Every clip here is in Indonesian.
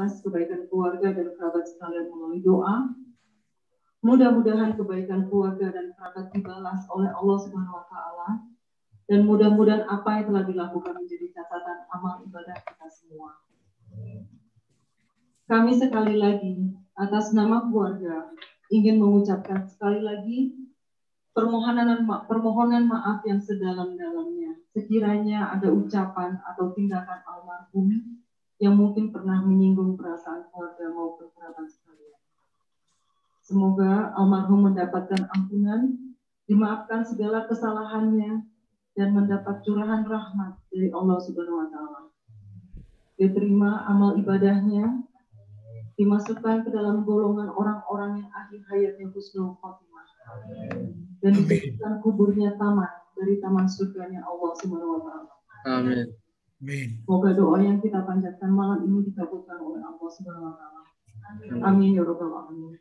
membalas kebaikan keluarga dan kerabat sekalian melalui doa. Mudah-mudahan kebaikan keluarga dan kerabat dibalas oleh Allah Subhanahu wa Ta'ala, dan mudah-mudahan apa yang telah dilakukan menjadi catatan amal ibadah kita semua. Kami sekali lagi atas nama keluarga ingin mengucapkan sekali lagi permohonan maaf yang sedalam-dalamnya. Sekiranya ada ucapan atau tindakan almarhum yang mungkin pernah menyinggung perasaan keluarga maupun kerabat sekalian. Semoga almarhum mendapatkan ampunan, dimaafkan segala kesalahannya, dan mendapat curahan rahmat dari Allah Subhanahu wa Ta'ala. Diterima amal ibadahnya, dimasukkan ke dalam golongan orang-orang yang akhir hayatnya husnul khotimah, dan dijadikan kuburnya taman dari taman surganya Allah Subhanahu wa Ta'ala. Amin. Semoga doa yang kita panjatkan malam ini dikabulkan oleh Allah Subhanahu wa Ta'ala. Amin ya rabbal alamin.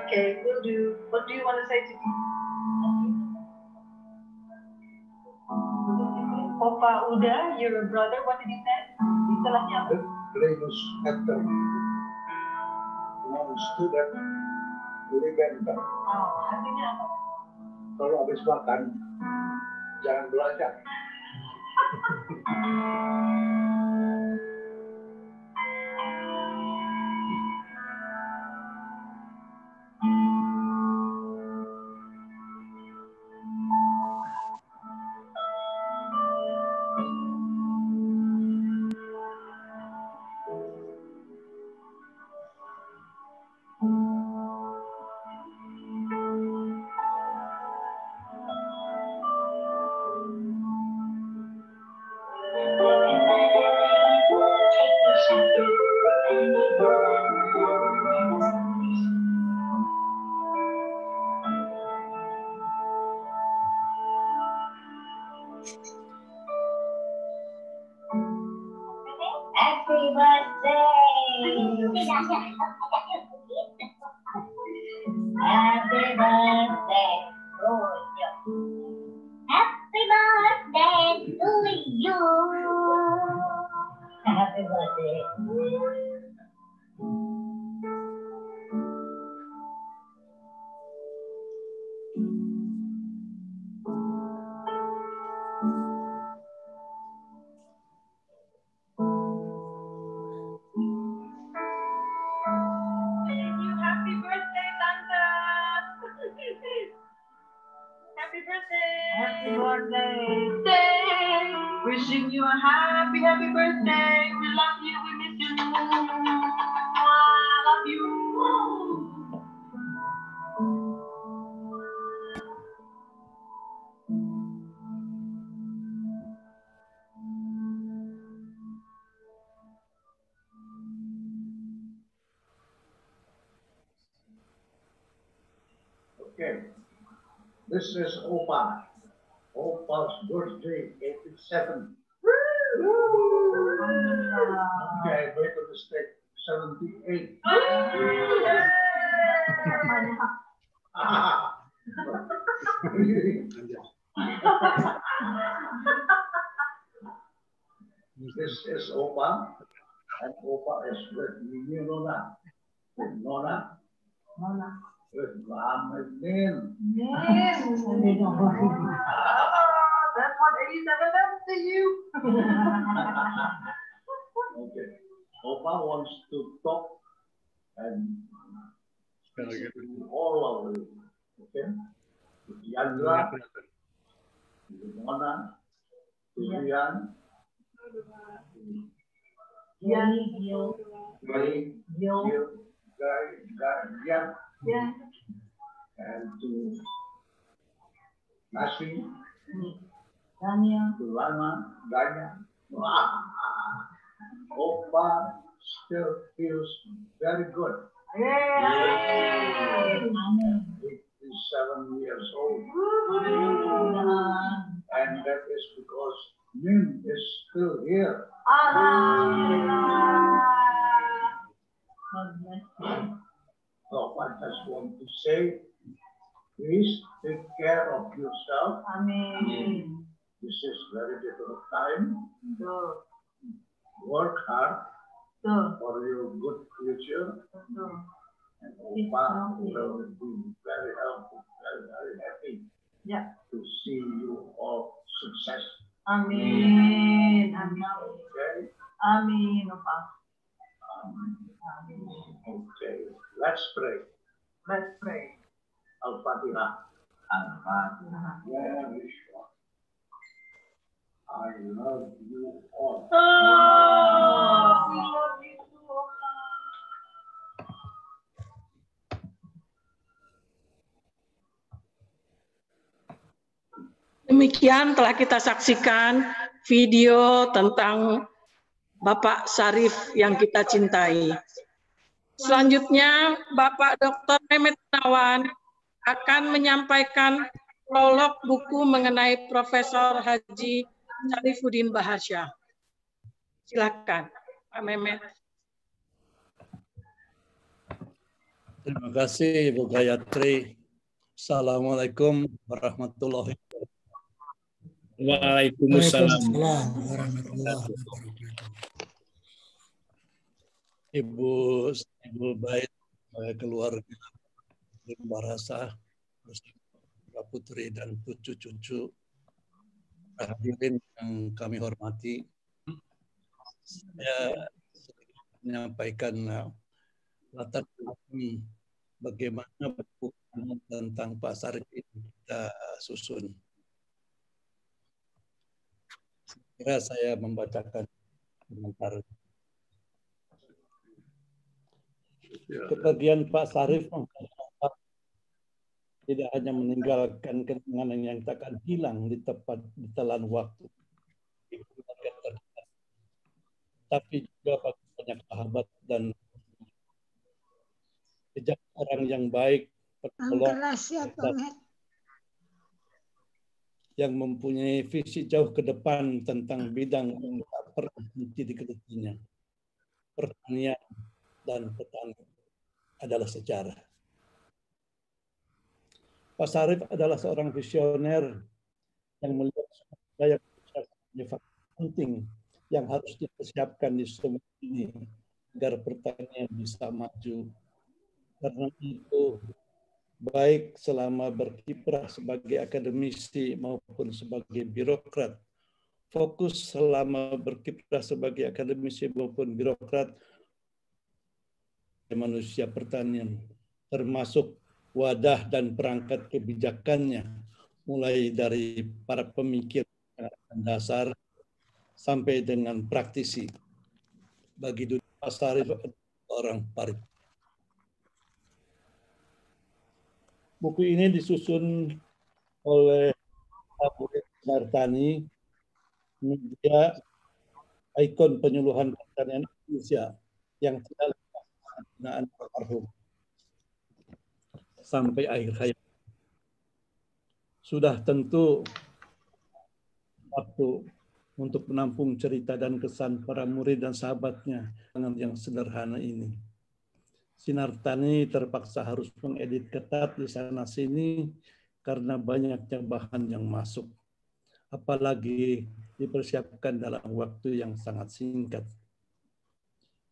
Okay, we'll do. What do you want to say to me? Opa Uda, you're a brother. What did he say? Istilahnya apa? Linus Hector, non-student, Limenta. Oh, artinya apa? Kalau habis makan, jangan belajar. Happy birthday! Happy birthday to you. Happy birthday to you. Happy birthday. Happy birthday. Wishing you a happy birthday. We love you. We miss you. I love you. Okay. This is Opa. Opa's birthday, 87. Okay, I made a mistake. 78. This is Opa, and Opa is with me, Nona. With Nona. Nona. With Nin. Yes. That's what Elizabeth does to you. Okay. Opa wants to talk and all of you. Okay? With Yandra, with Nona, with Rian, and to Nasi, to Lama, Danya. Opa still feels very good. 87 years old. And that is because Nim is still here. So I just want to say, please take care of yourself. Amen. This is very difficult time. Work hard for your good future. And Opa will be very helpful, very happy to see you all success. Amin. Okay? Amin, Opa. Okay, let's pray. Let's pray. Al-Fatihah. Al-Fatihah. Very short. I love you all. Oh, we love you too, Opa. Demikian telah kita saksikan video tentang Bapak Syarif yang kita cintai. Selanjutnya, Bapak Dr. Mehmet Gunawan akan menyampaikan prolog buku mengenai Profesor Haji Syarifuddin Bahasyah. Silakan, Pak Mehmet. Terima kasih, Ibu Gayatri. Assalamualaikum warahmatullahi wabarakatuh. Waalaikumsalam warahmatullahi wabarakatuh. Ibu baik keluarga Barasa, putri dan cucu-cucu hadirin yang kami hormati. Saya menyampaikan latar belakang bagaimana buku tentang Pak Syarif ini kita susun. Kira saya membacakan komentar. Kepergian Pak Syarif tidak hanya meninggalkan kenangan yang takkan hilang di telan waktu, tapi juga bagi banyak sahabat dan jejak orang yang baik, penolong, yang mempunyai visi jauh ke depan tentang bidang yang tak pernah henti digelutinya. Pertanian dan petani adalah sejarah. Pak Syarif adalah seorang visioner yang melihat daya penting yang harus dipersiapkan di Sumut ini agar pertanian bisa maju. Karena itu, baik selama berkiprah sebagai akademisi maupun sebagai birokrat, fokus selama berkiprah sebagai akademisi maupun birokrat manusia pertanian, termasuk wadah dan perangkat kebijakannya, mulai dari para pemikir dasar sampai dengan praktisi. Bagi dunia Pak Syarif orang parit. Buku ini disusun oleh Abu Martani, media ikon penyuluhan pertanian Indonesia yang tidak lepas penggunaan almarhum sampai akhir hayat. Sudah tentu waktu untuk menampung cerita dan kesan para murid dan sahabatnya dengan yang sederhana ini. Sinar Tani terpaksa harus mengedit ketat di sana-sini karena banyaknya bahan yang masuk, apalagi dipersiapkan dalam waktu yang sangat singkat.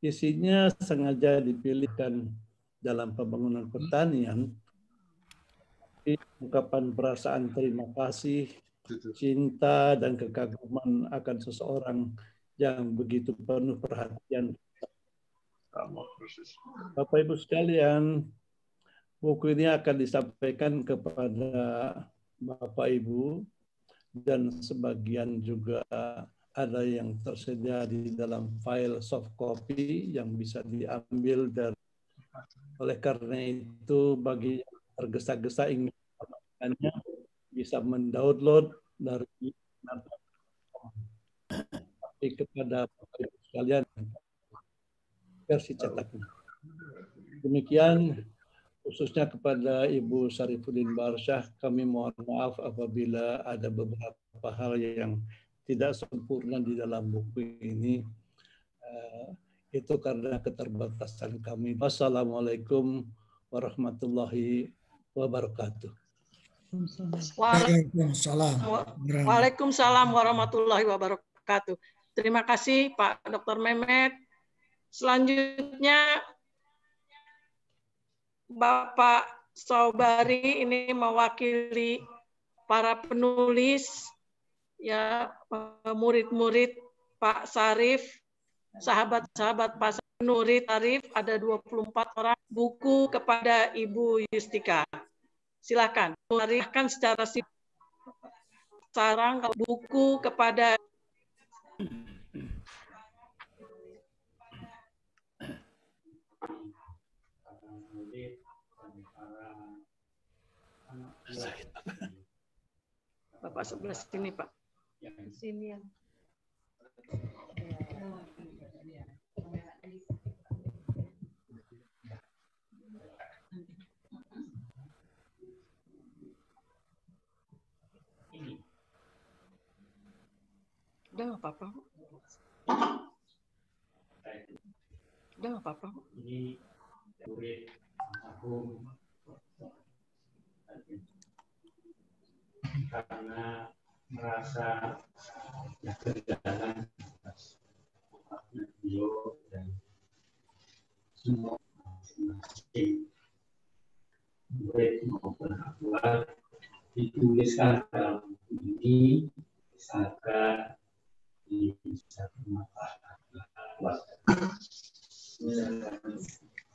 Isinya sengaja dipilihkan dalam pembangunan pertanian, ungkapan perasaan terima kasih, cinta, dan kekaguman akan seseorang yang begitu penuh perhatian. Bapak Ibu sekalian, buku ini akan disampaikan kepada Bapak Ibu, dan sebagian juga ada yang tersedia di dalam file soft copy yang bisa diambil dari. Oleh karena itu, bagi yang tergesa-gesa ingin mendapatkannya, bisa mendownload dari tapi kepada Bapak Ibu sekalian versi cetaknya. Demikian, khususnya kepada Ibu Syarifuddin Baharsyah, kami mohon maaf apabila ada beberapa hal yang tidak sempurna di dalam buku ini. Itu karena keterbatasan kami. Wassalamualaikum warahmatullahi wabarakatuh. Waalaikumsalam warahmatullahi wabarakatuh. Terima kasih Pak Dr. Mehmet. Selanjutnya Bapak Saubari ini mewakili para penulis, ya, murid-murid Pak Sarif, sahabat-sahabat Pak Nuri Tarif, ada 24 orang, buku kepada Ibu Yustika. Silakan, meriahkan secara sarang buku kepada Bapak sebelah sini, Pak. Sini ya. Udah nggak apa-apa. Udah nggak apa-apa. Ini murid Agung karena merasa ketergantungan atas beliau dan semua masing-masing murid maupun akhwat dituliskan dalam buku ini misalkan bisa bermanfaat.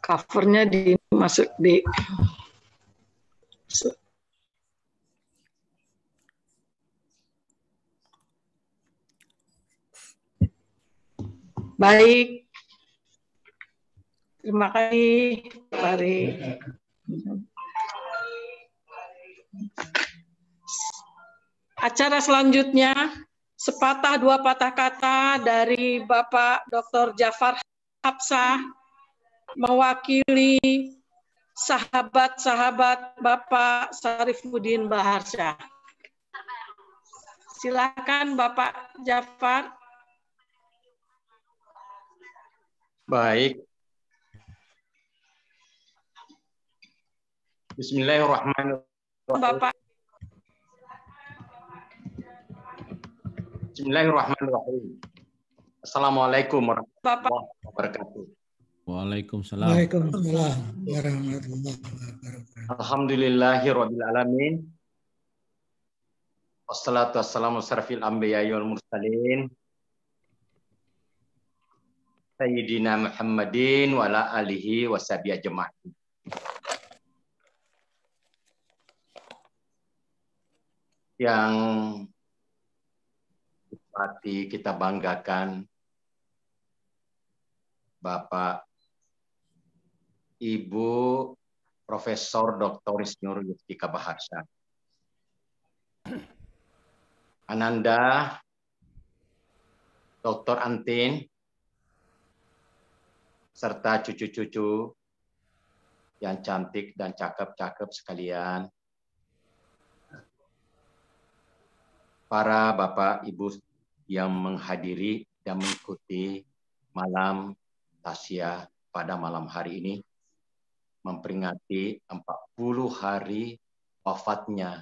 Covernya dimasuk di baik. Terima kasih, Mari. Acara selanjutnya sepatah dua patah kata dari Bapak Dr. Jafar Hapsah mewakili sahabat-sahabat Bapak Syarifuddin Baharsyah. Silakan Bapak Jafar. Baik. Bismillahirrahmanirrahim. Bapak. Bismillahirrahmanirrahim. Assalamualaikum warahmatullahi wabarakatuh. Waalaikumsalam. Waalaikumsalam warahmatullahi wabarakatuh. Alhamdulillahirabbil alamin. Wassalatu wassalamu sarfil anbiya wal mursalin. Sayyidina Muhammadin wa ala alihi wa sahbihi ajma'in. Yang seperti kita banggakan Bapak Ibu Profesor Dr. Nur Yustika Baharsyah, Ananda, Dr. Antin, serta cucu-cucu yang cantik dan cakep-cakep sekalian, para Bapak Ibu yang menghadiri dan mengikuti malam tasya pada malam hari ini, memperingati 40 hari wafatnya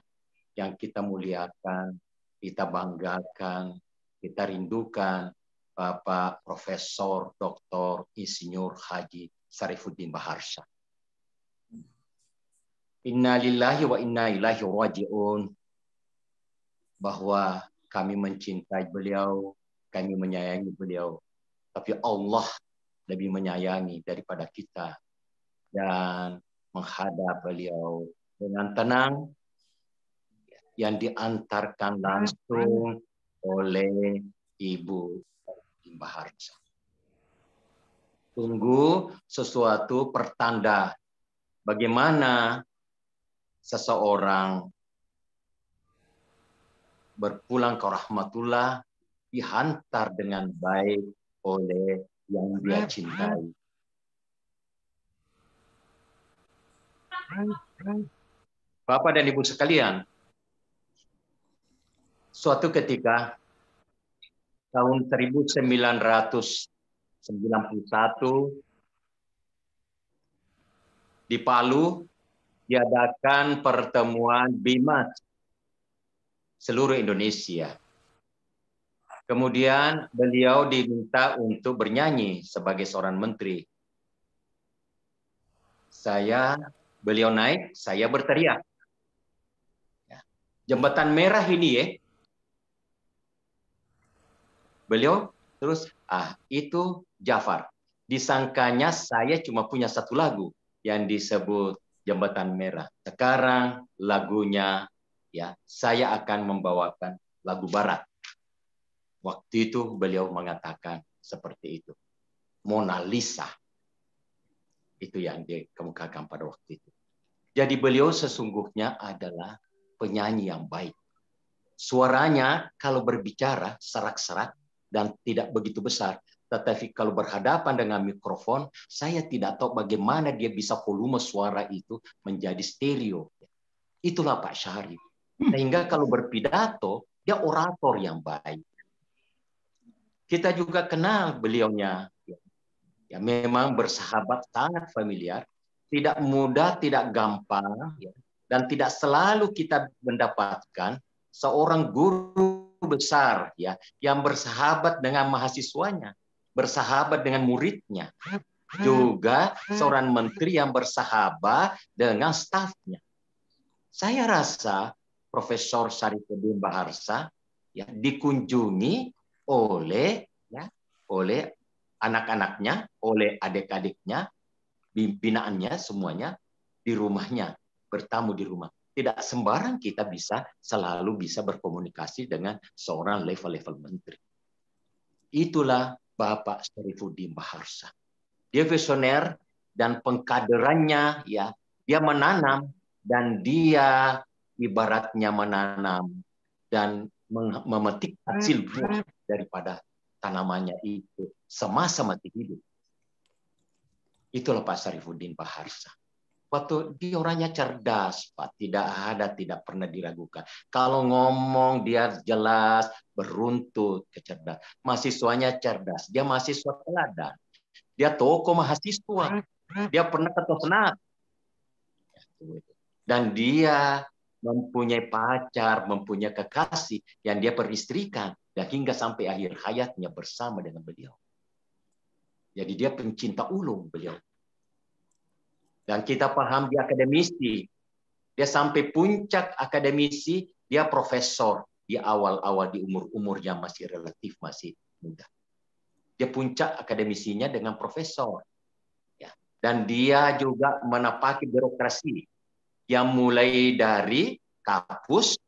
yang kita muliakan, kita banggakan, kita rindukan Bapak Profesor Dr. Insinyur Haji Sarifuddin Baharsa. Inna lillahi wa inna ilaihi raji'un. Bahwa kami mencintai beliau, kami menyayangi beliau. Tapi Allah lebih menyayangi daripada kita. Dan menghadap beliau dengan tenang yang diantarkan langsung oleh Ibu Baharsa. Tunggu sesuatu pertanda bagaimana seseorang berpulang ke rahmatullah dihantar dengan baik oleh yang dia cintai. Bapak dan Ibu sekalian, suatu ketika tahun 1991 di Palu diadakan pertemuan BIMAS seluruh Indonesia. Kemudian beliau diminta untuk bernyanyi sebagai seorang menteri. Beliau naik, saya berteriak. Jembatan merah ini ya. Beliau terus, itu Jafar. Disangkanya saya cuma punya satu lagu yang disebut Jembatan Merah. Sekarang lagunya ya, saya akan membawakan lagu barat. Waktu itu beliau mengatakan seperti itu. Mona Lisa. Itu yang dikemukakan pada waktu itu. Jadi beliau sesungguhnya adalah penyanyi yang baik. Suaranya kalau berbicara serak-serak dan tidak begitu besar. Tetapi kalau berhadapan dengan mikrofon, saya tidak tahu bagaimana dia bisa volume suara itu menjadi stereo. Itulah Pak Syarif. Sehingga kalau berpidato, dia orator yang baik. Kita juga kenal beliaunya. Ya, memang bersahabat sangat familiar. Tidak mudah, tidak gampang. Ya, dan tidak selalu kita mendapatkan seorang guru besar ya yang bersahabat dengan mahasiswanya, bersahabat dengan muridnya, juga seorang menteri yang bersahabat dengan stafnya. Saya rasa Profesor Sarifuddin Baharsa ya dikunjungi oleh anak-anaknya, oleh adik-adiknya, binaannya semuanya di rumahnya, bertamu di rumah. Tidak sembarang kita selalu bisa berkomunikasi dengan seorang level-level menteri. Itulah Bapak Sarifuddin Baharsa. Dia visioner dan pengkaderannya ya, dia menanam dan dia ibaratnya menanam dan memetik hasil buah daripada tanamannya itu semasa mati hidup. Itulah Pak Sarifuddin Baharsa. Waktu dia orangnya cerdas, Pak. Tidak pernah diragukan. Kalau ngomong dia jelas, beruntut, kecerdasan. Mahasiswanya cerdas. Dia mahasiswa teladan. Dia tokoh mahasiswa. Dia pernah ketua senat. Dan dia mempunyai pacar, mempunyai kekasih yang dia peristrikan. Dan hingga sampai akhir hayatnya bersama dengan beliau. Jadi dia pencinta ulung beliau. Dan kita paham dia akademisi. Dia sampai puncak akademisi, dia profesor di awal-awal di umur-umurnya masih relatif, masih muda. Dia puncak akademisinya dengan profesor. Ya. Dan dia juga menapaki birokrasi yang mulai dari kapus,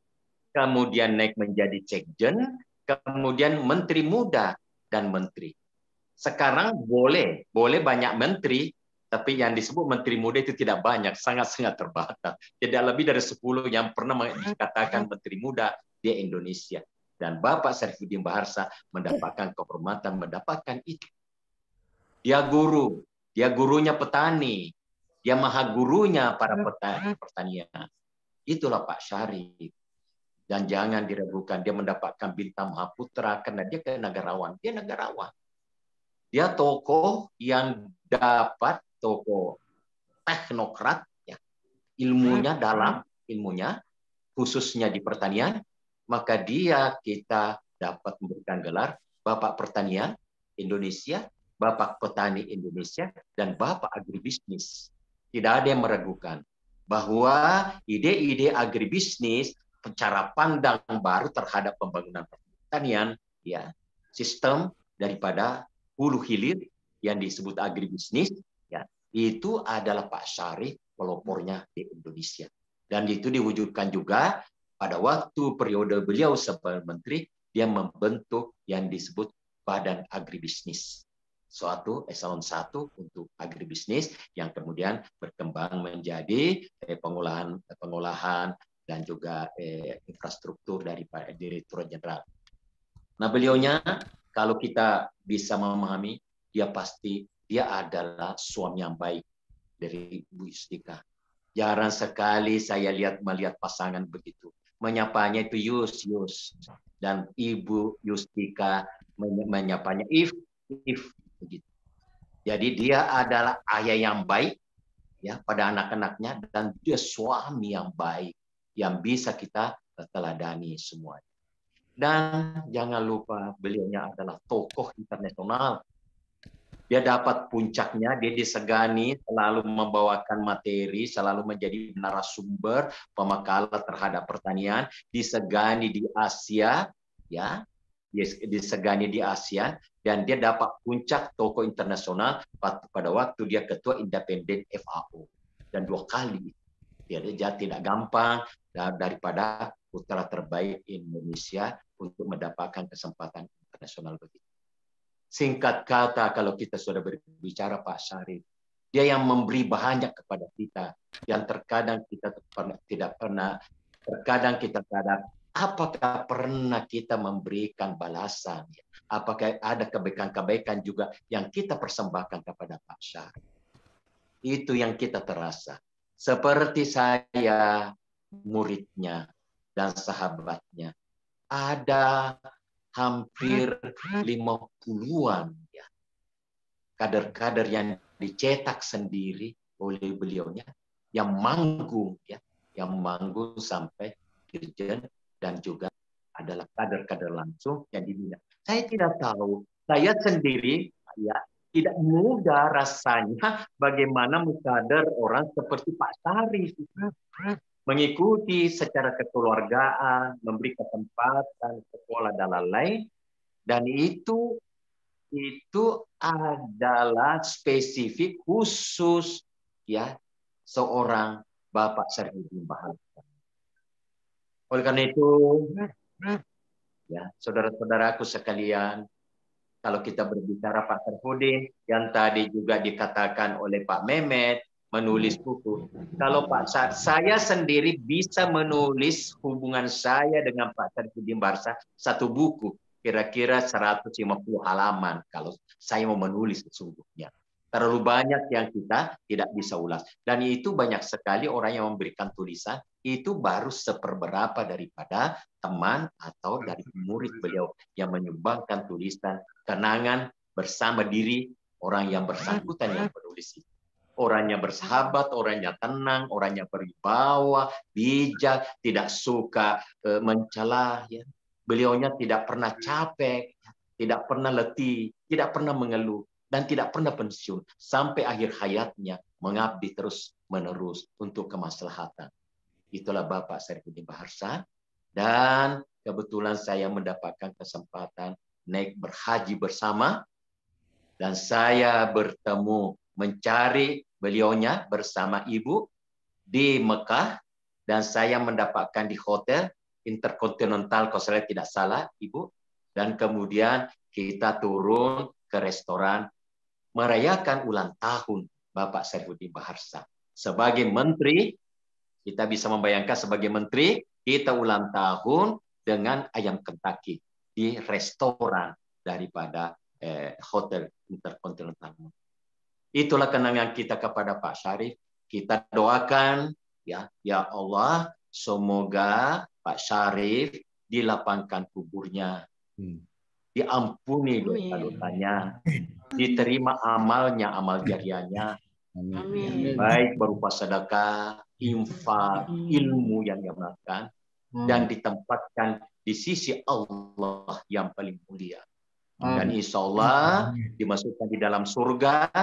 kemudian naik menjadi sekjen, kemudian menteri muda dan menteri. Sekarang boleh banyak menteri, tapi yang disebut menteri muda itu tidak banyak, sangat-sangat terbatas. Tidak lebih dari 10 yang pernah dikatakan menteri muda di Indonesia. Dan Bapak Sarifuddin Baharsa mendapatkan kehormatan, mendapatkan itu. Dia guru, dia gurunya petani, dia maha gurunya para petani pertanian. Itulah Pak Syarif. Dan jangan diragukan, dia mendapatkan bintang Mahaputra karena dia negarawan. Dia negarawan. Dia tokoh yang dapat tokoh teknokrat, ya, ilmunya dalam ilmunya, khususnya di pertanian, maka kita dapat memberikan gelar Bapak Pertanian Indonesia, Bapak Petani Indonesia, dan Bapak Agribisnis. Tidak ada yang meragukan bahwa ide-ide agribisnis, cara pandang baru terhadap pembangunan pertanian, ya, sistem daripada hulu hilir yang disebut agribisnis, ya, itu adalah Pak Syarif pelopornya di Indonesia. Dan itu diwujudkan juga pada waktu periode beliau sebagai menteri, dia membentuk yang disebut Badan Agribisnis. Suatu eselon 1 untuk agribisnis yang kemudian berkembang menjadi pengolahan dan juga infrastruktur dari Pak Direktur Jenderal. Nah, beliaunya kalau kita bisa memahami, dia adalah suami yang baik dari Bu Yustika. Jarang sekali saya melihat pasangan begitu. Menyapanya itu Yus. Dan Ibu Yustika menyapanya If begitu. Jadi dia adalah ayah yang baik ya pada anak-anaknya, dan dia suami yang baik yang bisa kita teladani semuanya. Dan jangan lupa beliaunya adalah tokoh internasional. Dia dapat puncaknya, dia disegani selalu membawakan materi, selalu menjadi narasumber pemakalan terhadap pertanian, disegani di Asia, ya, disegani di Asia, dan dia dapat puncak tokoh internasional pada waktu dia ketua independen FAO, dan 2 kali. Dia tidak gampang daripada putra terbaik Indonesia untuk mendapatkan kesempatan internasional begitu. Singkat kata, kalau kita sudah berbicara Pak Syarif, dia yang memberi banyak kepada kita, yang terkadang kita tidak pernah, terkadang kita sadar, apakah pernah kita memberikan balasan? Apakah ada kebaikan-kebaikan juga yang kita persembahkan kepada Pak Syarif? Itu yang kita terasa. Seperti saya, muridnya dan sahabatnya, ada hampir 50-an ya kader-kader yang dicetak sendiri oleh beliaunya, yang manggung ya, yang manggung sampai dirjen, dan juga adalah kader-kader langsung yang dibina. Saya tidak tahu, saya sendiri ya tidak mudah rasanya bagaimana mengkader orang seperti Pak Syarif, mengikuti secara kekeluargaan, memberi kesempatan sekolah dan lain-lain, dan itu adalah spesifik khusus ya seorang Bapak Sarifudin Baharsa. Oleh karena itu, ya saudara-saudaraku sekalian, kalau kita berbicara Pak Sarifudin, yang tadi juga dikatakan oleh Pak Mehmet, menulis buku. Kalau Pak saya sendiri bisa menulis hubungan saya dengan Pak Sarifudin Baharsa satu buku, kira-kira 150 halaman kalau saya mau menulis sesungguhnya. Terlalu banyak yang kita tidak bisa ulas. Dan itu banyak sekali orang yang memberikan tulisan, itu baru seperberapa daripada teman atau dari murid beliau yang menyumbangkan tulisan kenangan bersama diri orang yang bersangkutan yang menulis itu. Orangnya bersahabat, orangnya tenang, orangnya berwibawa, bijak, tidak suka mencela. Ya. Beliaunya tidak pernah capek, tidak pernah letih, tidak pernah mengeluh, dan tidak pernah pensiun. Sampai akhir hayatnya mengabdi terus-menerus untuk kemaslahatan. Itulah Bapak Sarifudin Baharsa. Dan kebetulan saya mendapatkan kesempatan naik berhaji bersama. Dan saya bertemu mencari beliaunya bersama ibu di Mekah, dan saya mendapatkan di hotel Intercontinental kalau saya tidak salah ibu, dan kemudian kita turun ke restoran merayakan ulang tahun Bapak Sarifudin Baharsa sebagai menteri. Kita bisa membayangkan sebagai menteri kita ulang tahun dengan ayam Kentucky di restoran daripada hotel Intercontinental. Itulah kenangan kita kepada Pak Syarif. Kita doakan ya Allah, semoga Pak Syarif dilapangkan kuburnya, diampuni dosa-dosanya, diterima amalnya, amal jariahnya, baik berupa sedekah, infak, ilmu yang dia melakukan, dan ditempatkan di sisi Allah yang paling mulia. Dan insya Allah dimasukkan di dalam surga,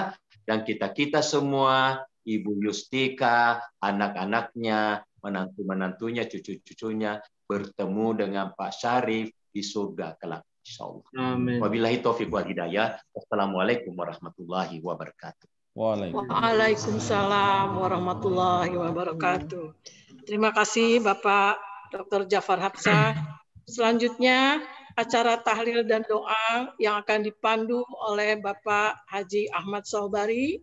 dan kita-kita semua, Ibu Yustika, anak-anaknya, menantu-menantunya, cucu-cucunya, bertemu dengan Pak Syarif di surga kelak, insya Allah. Amin. Wabillahi taufiq wal hidayah. Wassalamualaikum warahmatullahi wabarakatuh. Waalaikumsalam warahmatullahi wabarakatuh. Terima kasih Bapak Dr. Jafar Hapsah. Selanjutnya acara tahlil dan doa yang akan dipandu oleh Bapak Haji Ahmad Sobari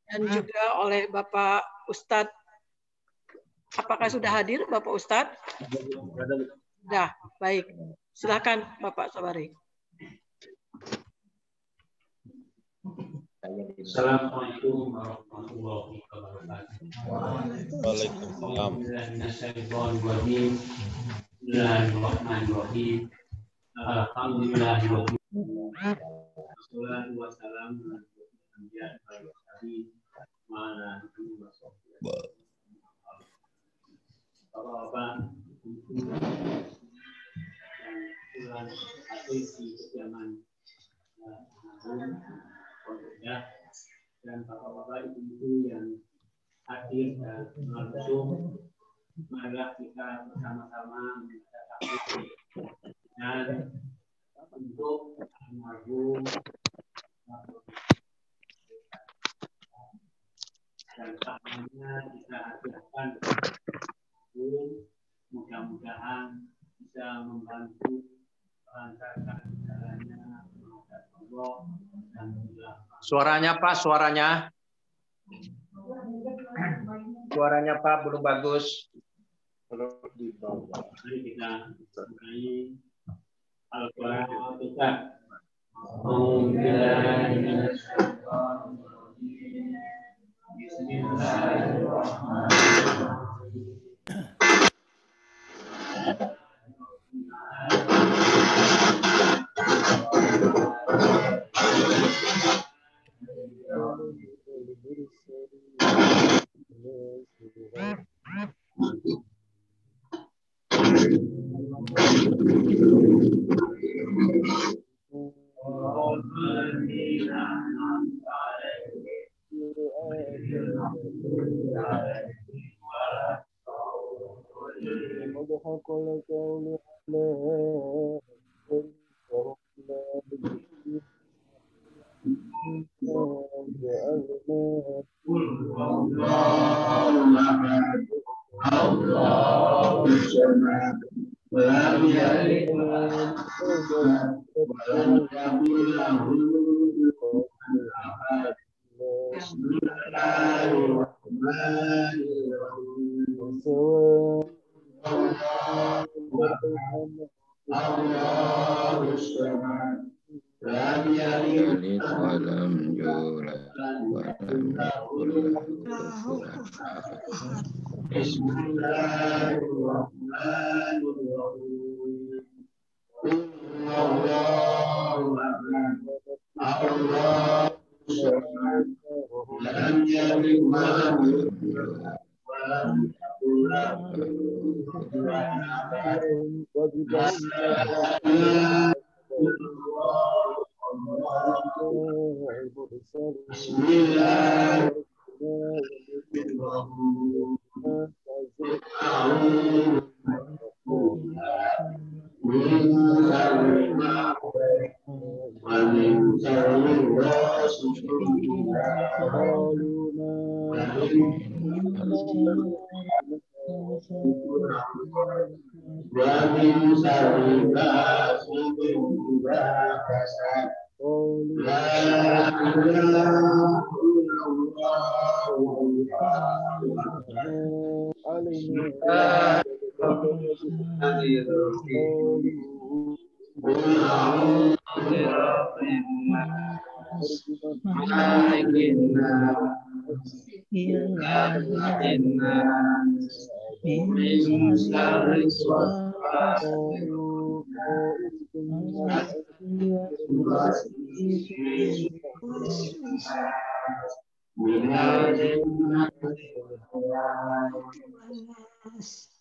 dan juga oleh Bapak Ustadz. Apakah sudah hadir Bapak Ustadz? Sudah, baik. Silakan Bapak Sobari. Assalamualaikum warahmatullahi wabarakatuh. Waalaikumsalam. Bismillahirrahmanirrahim. Alhamdulillahirabbil alamin. Wassalamu ala Bapak-bapak, dan atensi kediaman dan bapak-bapak ibu-ibu yang hadir dan langsung, marilah kita bersama-sama dan untuk almarhum dan sahamnya kita hadirkan. Mudah-mudahan bisa membantu melancarkan jalannya Allah dan Suaranya Pak, suaranya Pak belum bagus. Mari kita mulai Al-Fatihah. Bismillahirrahmanirrahim.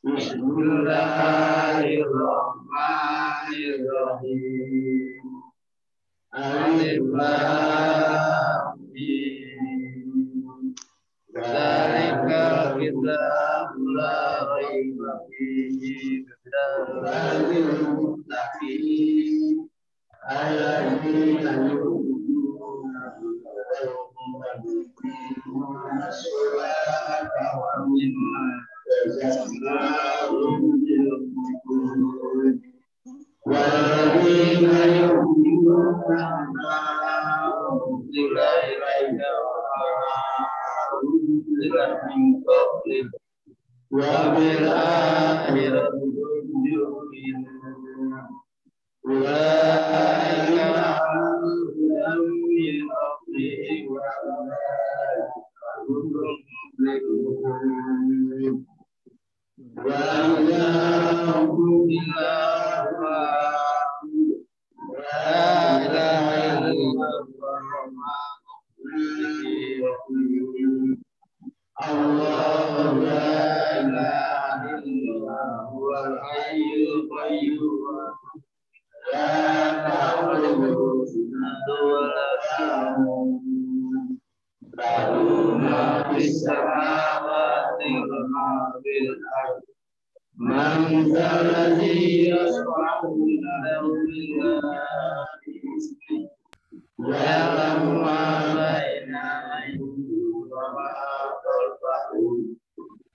Bismillahirrahmanirrahim. Alif Lam Mim. Dzalika kitabul la raiba fihi hudan lil muttaqin alladzina yu'minuna yuqimuna as-salata wa mimma razaqnahum yunfiqun walladzina yu'minuna bima unzila ilaika min qablik wa bil akhirati hum yuqinun ulaika ala min rabbihim wa ulaika hum muflihun wa ilahum illallah la ilaha illallah Allah la ilaha illa huwal hayyul qayyum la ta'khudhuhu sinatun wa la nawm lahu ma fis samawati wa ma fil ardh man dzal ladzi yashfa'u indahu illa bi'iznihi ya'lamu ma baina aydihim wa ma khalfahum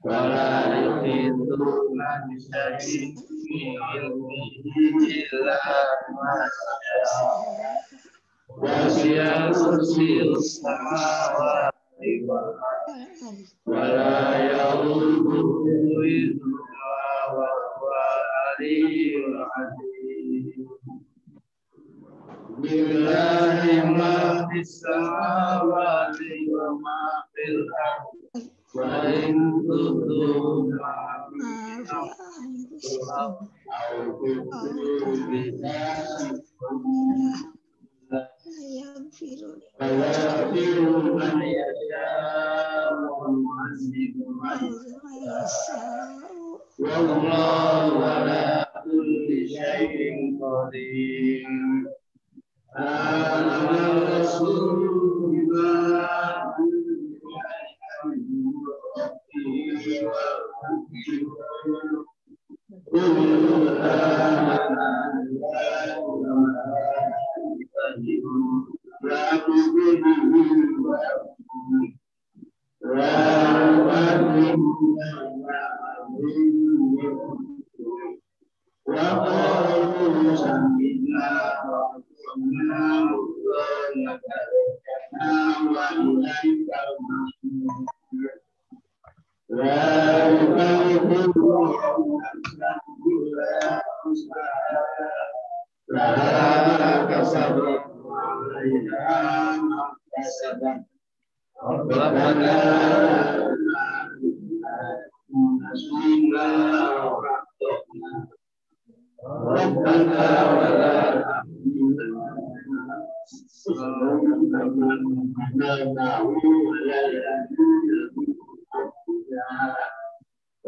wa la yuhituna bi shay'in min ilmihi illa ma sha'a wasi'a kursiyyus samawati wal ardi wa la ya'uduhu hifdhuhuma wa huwal 'aliyyul 'azim. Billahi ma fis samawati wa ma fil ardi wa in tubdu ma fi anfusikum aw tukhfuhu bi yaghfiru man yasha'u wa yu'adhibu man yasha'u wallahu ala kulli shay'in qadir. Rasul bima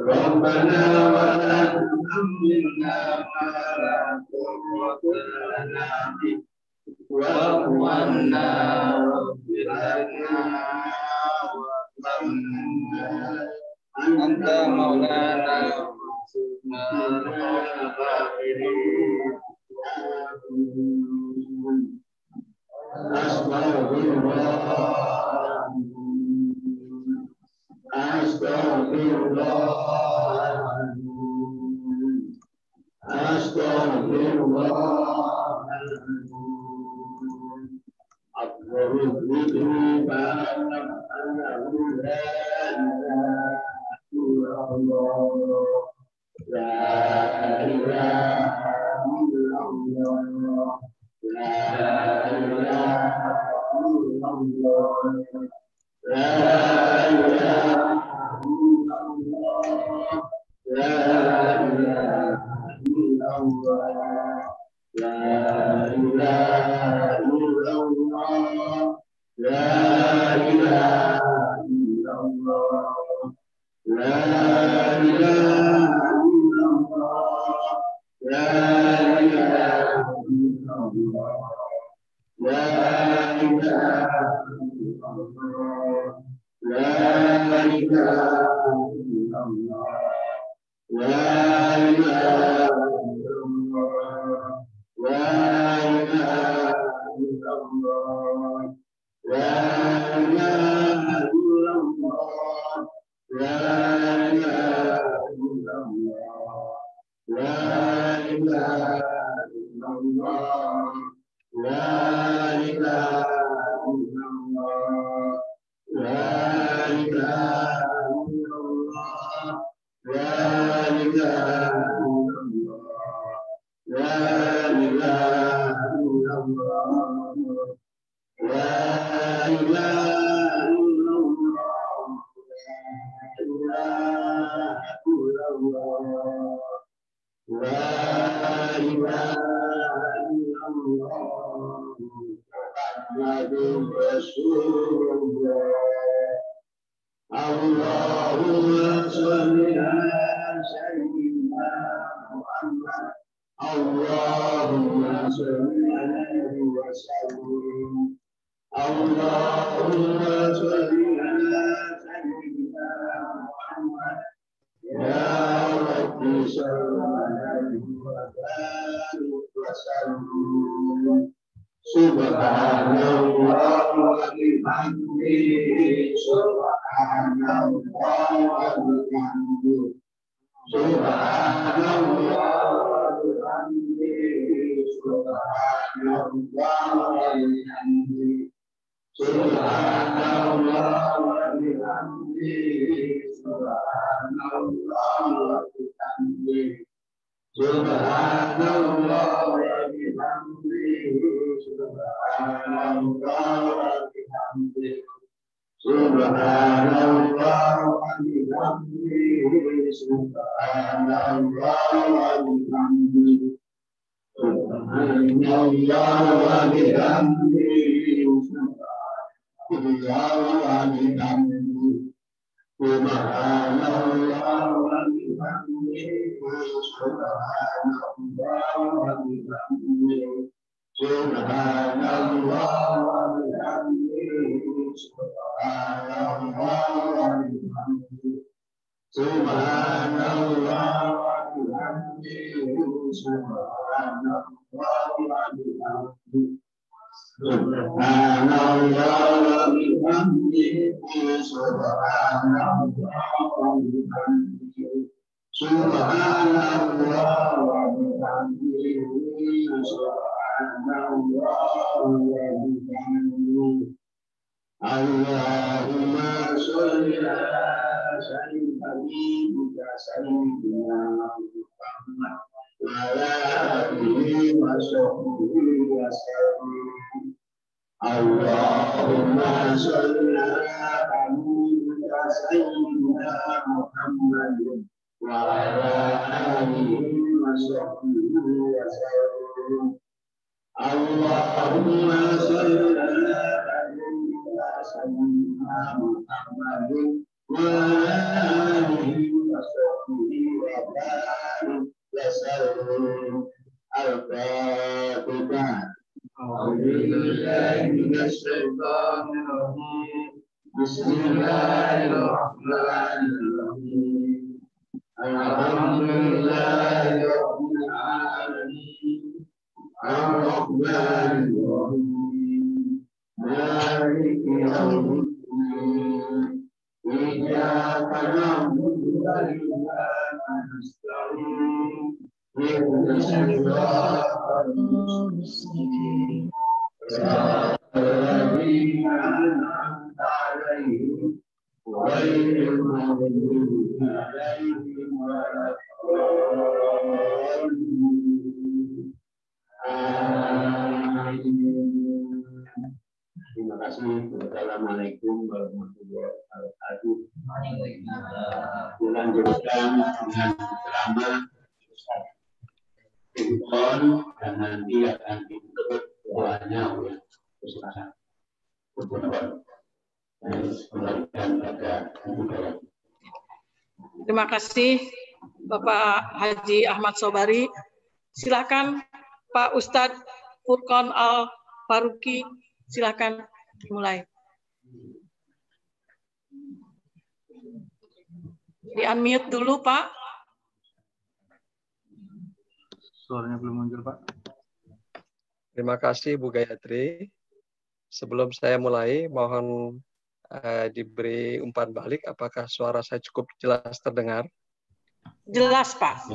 Rabbana wa la tuhammilna ma la quwwata lana bihi wa'fu 'anna waghfir lana warhamna anta maulana wansurna 'alal kafirin. La ilaha illallah Terima kasih. Wassalamualaikum warahmatullahi wabarakatuh. Dilanjutkan dengan ceramah Ustaz dan nanti akan ditutup doanya oleh Ustaz. Terima kasih Bapak Haji Ahmad Sobari Silakan Pak Ustadz Furqan Al-Faruqi, silakan dimulai. Di-unmute dulu, Pak. Suaranya belum muncul, Pak. Terima kasih, Bu Gayatri. Sebelum saya mulai, mohon diberi umpan balik. Apakah suara saya cukup jelas terdengar? Jelas, Pak.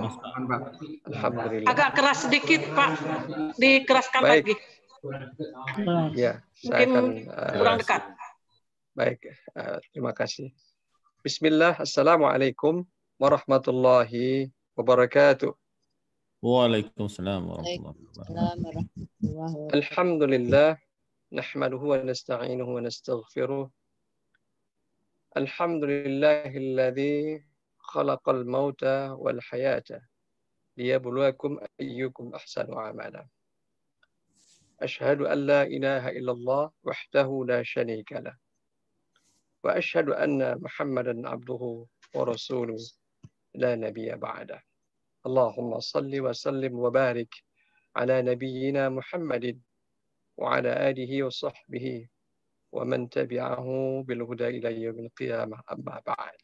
Alhamdulillah. Agak keras sedikit, Pak. Dikeraskan Baik. lagi. Ya, Mungkin kurang dekat. Baik, terima kasih. Bismillah, Assalamualaikum warahmatullahi wabarakatuh. Waalaikumsalam warahmatullahi wabarakatuh. Alhamdulillah, nahmaduhu wa nasta'inuhu wa nastaghfiruh. Alhamdulillahilladzi khalaqal mauta wal hayata liyabluwakum ayyukum ahsanu amala. Ashhadu an la ilaha illallah wahdahu la syarika lah. Wa ashhadu anna Muhammadan abduhu wa rasuluh la nabiyya ba'dah. Allahumma salli wa sallim wa barik ala nabiyyina Muhammadin wa ala alihi wa sahbihi wa man tabi'ahu bil huda ila yaumil qiyamah, amma ba'd.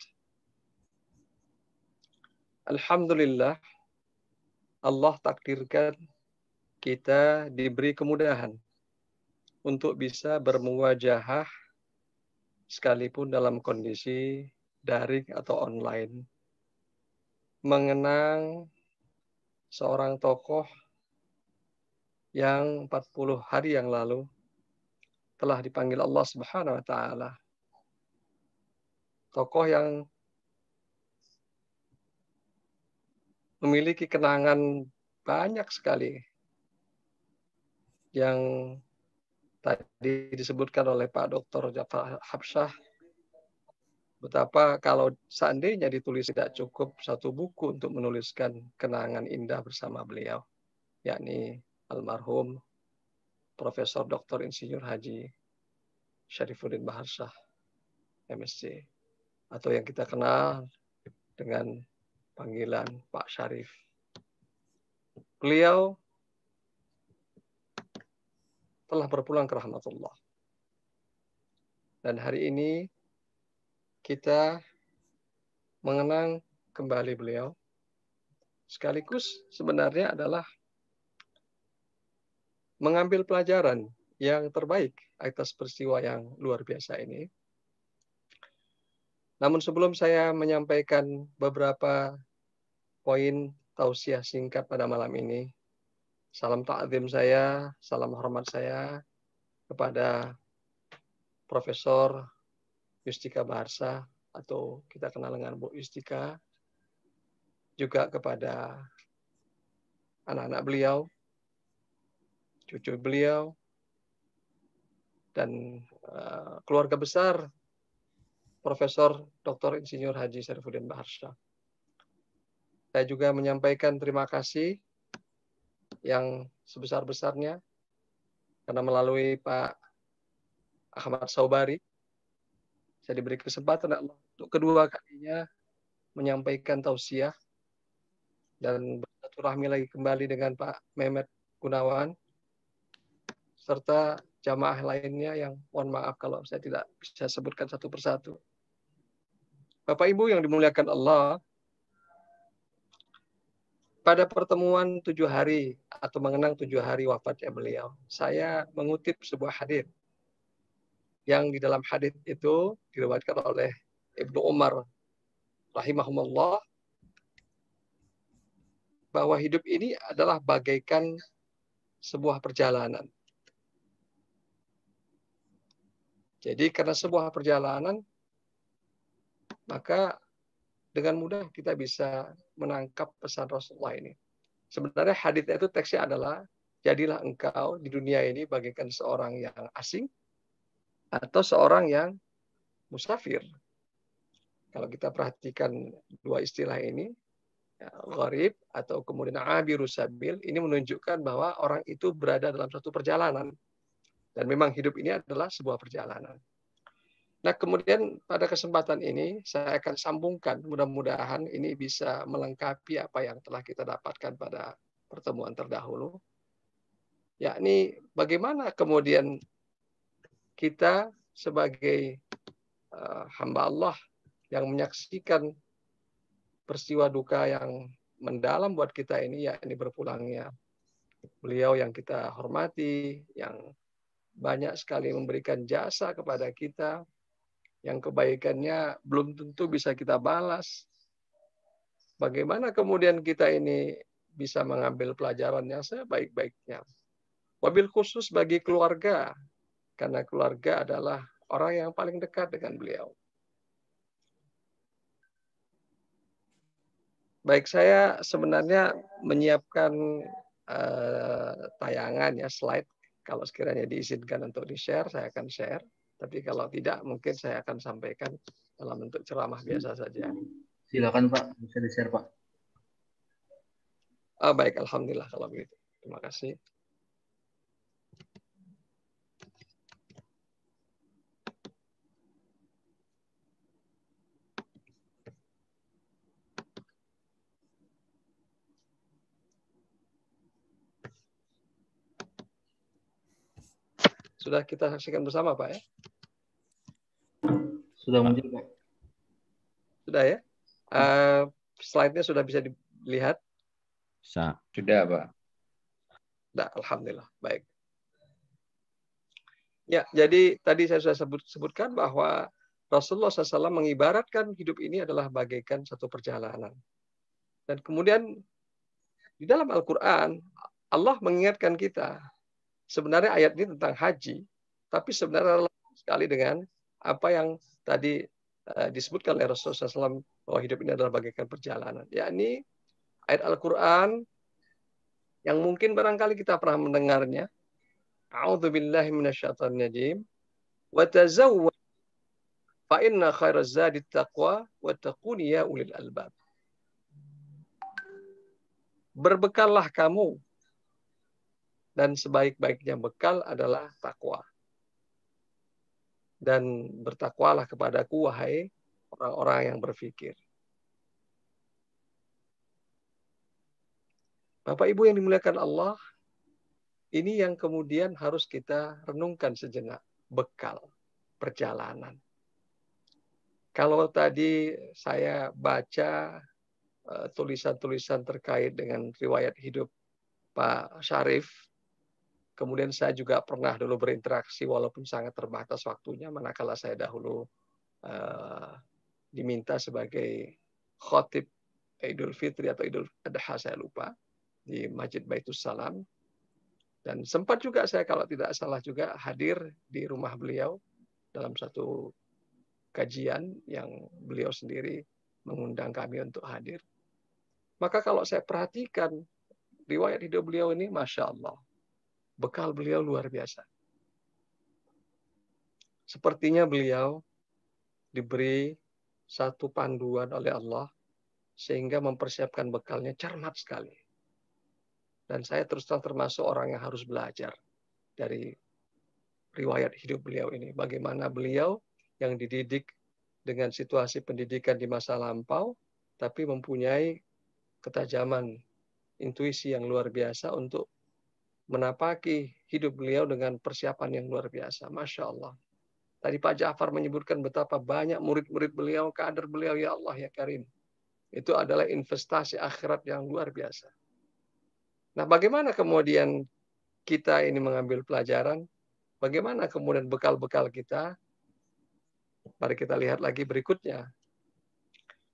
Alhamdulillah, Allah takdirkan kita diberi kemudahan untuk bisa bermuwajahah sekalipun dalam kondisi daring atau online, mengenang seorang tokoh yang 40 hari yang lalu telah dipanggil Allah Subhanahu wa taala. Tokoh yang memiliki kenangan banyak sekali yang tadi disebutkan oleh Pak Dr. Jafar Habsah, betapa kalau seandainya ditulis tidak cukup satu buku untuk menuliskan kenangan indah bersama beliau, yakni almarhum Profesor Dr. Insinyur Haji Syarifuddin Bahar Shah, MSc, atau yang kita kenal dengan panggilan Pak Syarif. Beliau telah berpulang ke rahmatullah. Dan hari ini kita mengenang kembali beliau. Sekaligus sebenarnya adalah mengambil pelajaran yang terbaik atas peristiwa yang luar biasa ini. Namun sebelum saya menyampaikan beberapa poin tausiah singkat pada malam ini, salam ta'zim saya, salam hormat saya kepada Profesor Yustika Bahar Shah, atau kita kenal dengan Bu Yustika, juga kepada anak-anak beliau, cucu beliau, dan keluarga besar Profesor Dr. Insinyur Haji Syarifuddin Bahar Shah. Saya juga menyampaikan terima kasih yang sebesar-besarnya karena melalui Pak Ahmad Saubari saya diberi kesempatan Allah untuk kedua kalinya menyampaikan tausiah dan bersilaturahmi lagi kembali dengan Pak Mehmet Gunawan serta jamaah lainnya yang mohon maaf kalau saya tidak bisa sebutkan satu persatu. Bapak Ibu yang dimuliakan Allah, pada pertemuan 7 hari atau mengenang 7 hari wafatnya beliau, saya mengutip sebuah hadis yang di dalam hadis itu diriwayatkan oleh Ibnu Umar rahimahumullah, bahwa hidup ini adalah bagaikan sebuah perjalanan. Jadi karena sebuah perjalanan, maka dengan mudah kita bisa menangkap pesan Rasulullah ini. Sebenarnya haditsnya itu teksnya adalah, jadilah engkau di dunia ini bagaikan seorang yang asing atau seorang yang musafir. Kalau kita perhatikan dua istilah ini, gharib atau kemudian abirus sabil, ini menunjukkan bahwa orang itu berada dalam suatu perjalanan. Dan memang hidup ini adalah sebuah perjalanan. Nah, kemudian pada kesempatan ini saya akan sambungkan, mudah-mudahan ini bisa melengkapi apa yang telah kita dapatkan pada pertemuan terdahulu, yakni bagaimana kemudian kita sebagai hamba Allah yang menyaksikan peristiwa duka yang mendalam buat kita ini, yakni berpulangnya beliau yang kita hormati, yang banyak sekali memberikan jasa kepada kita, yang kebaikannya belum tentu bisa kita balas. Bagaimana kemudian kita ini bisa mengambil pelajaran yang sebaik-baiknya. Wabil khusus bagi keluarga, karena keluarga adalah orang yang paling dekat dengan beliau. Baik, saya sebenarnya menyiapkan tayangan ya, slide. Kalau sekiranya diizinkan untuk di-share, saya akan share. Tapi kalau tidak, mungkin saya akan sampaikan dalam bentuk ceramah biasa saja. Silakan Pak, bisa di-share Pak. Baik, alhamdulillah kalau begitu. Terima kasih. Sudah kita saksikan bersama, Pak, ya? Sudah muncul, Pak. Sudah ya? Slide-nya sudah bisa dilihat? Sudah, Pak. Sudah, alhamdulillah. Baik. Ya, jadi tadi saya sudah sebutkan bahwa Rasulullah SAW mengibaratkan hidup ini adalah bagaikan satu perjalanan. Dan kemudian di dalam Al-Quran, Allah mengingatkan kita, sebenarnya ayat ini tentang haji, tapi sebenarnya sekali dengan apa yang tadi disebutkan oleh Rasulullah SAW bahwa hidup ini adalah bagaikan perjalanan. Yakni ayat Al-Quran yang mungkin barangkali kita pernah mendengarnya. A'udzubillahi minasyaitonirrajim. Wa tazawwad fa inna khairaz zadi taqwa wattaquni ya ulil albab. Berbekallah kamu, dan sebaik-baiknya bekal adalah takwa. Dan bertakwalah kepadaku, wahai orang-orang yang berfikir. Bapak Ibu yang dimuliakan Allah, ini yang kemudian harus kita renungkan sejenak. Bekal perjalanan. Kalau tadi saya baca tulisan-tulisan terkait dengan riwayat hidup Pak Syarif, kemudian saya juga pernah dulu berinteraksi walaupun sangat terbatas waktunya, manakala saya dahulu diminta sebagai khotib Idul Fitri atau Idul Adha, saya lupa, di Masjid Baitus Salam. Dan sempat juga saya kalau tidak salah juga hadir di rumah beliau dalam satu kajian yang beliau sendiri mengundang kami untuk hadir. Maka kalau saya perhatikan riwayat hidup beliau ini, Masya Allah, bekal beliau luar biasa. Sepertinya beliau diberi satu panduan oleh Allah sehingga mempersiapkan bekalnya cermat sekali. Dan saya terus terang termasuk orang yang harus belajar dari riwayat hidup beliau ini. Bagaimana beliau yang dididik dengan situasi pendidikan di masa lampau, tapi mempunyai ketajaman intuisi yang luar biasa untuk menapaki hidup beliau dengan persiapan yang luar biasa. Masya Allah. Tadi Pak Ja'far menyebutkan betapa banyak murid-murid beliau, kader beliau, ya Allah ya Karim. Itu adalah investasi akhirat yang luar biasa. Nah, bagaimana kemudian kita ini mengambil pelajaran? Bagaimana kemudian bekal-bekal kita? Mari kita lihat lagi berikutnya.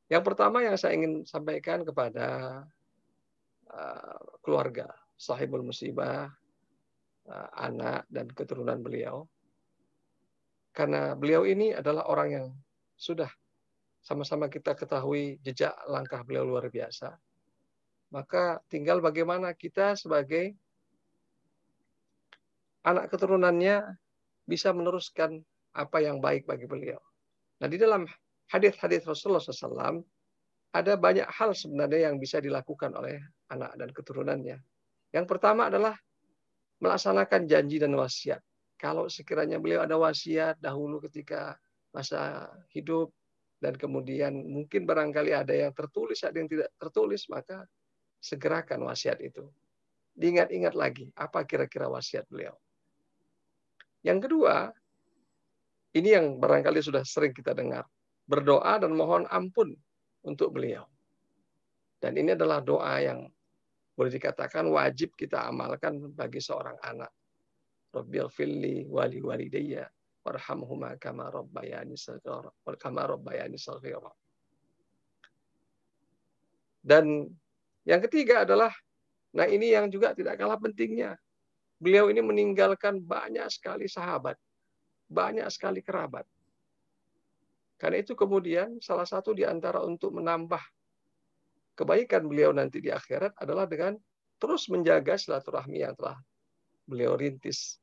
Yang pertama yang saya ingin sampaikan kepada keluarga, sahibul musibah, anak dan keturunan beliau. Karena beliau ini adalah orang yang sudah sama-sama kita ketahui jejak langkah beliau luar biasa. Maka tinggal bagaimana kita sebagai anak keturunannya bisa meneruskan apa yang baik bagi beliau. Nah, di dalam hadis-hadis Rasulullah SAW ada banyak hal sebenarnya yang bisa dilakukan oleh anak dan keturunannya. Yang pertama adalah melaksanakan janji dan wasiat. Kalau sekiranya beliau ada wasiat dahulu ketika masa hidup, dan kemudian mungkin barangkali ada yang tertulis, ada yang tidak tertulis, maka segerakan wasiat itu. diingat-ingat lagi apa kira-kira wasiat beliau. Yang kedua, ini yang barangkali sudah sering kita dengar, berdoa dan mohon ampun untuk beliau. Dan ini adalah doa yang boleh dikatakan wajib kita amalkan bagi seorang anak. Rabbighfirli wali walidayya warhamhuma kama rabbayani shaghira. Dan yang ketiga adalah, nah ini yang juga tidak kalah pentingnya. Beliau ini meninggalkan banyak sekali sahabat, banyak sekali kerabat. Karena itu kemudian salah satu di antara untuk menambah kebaikan beliau nanti di akhirat adalah dengan terus menjaga silaturahmi yang telah beliau rintis.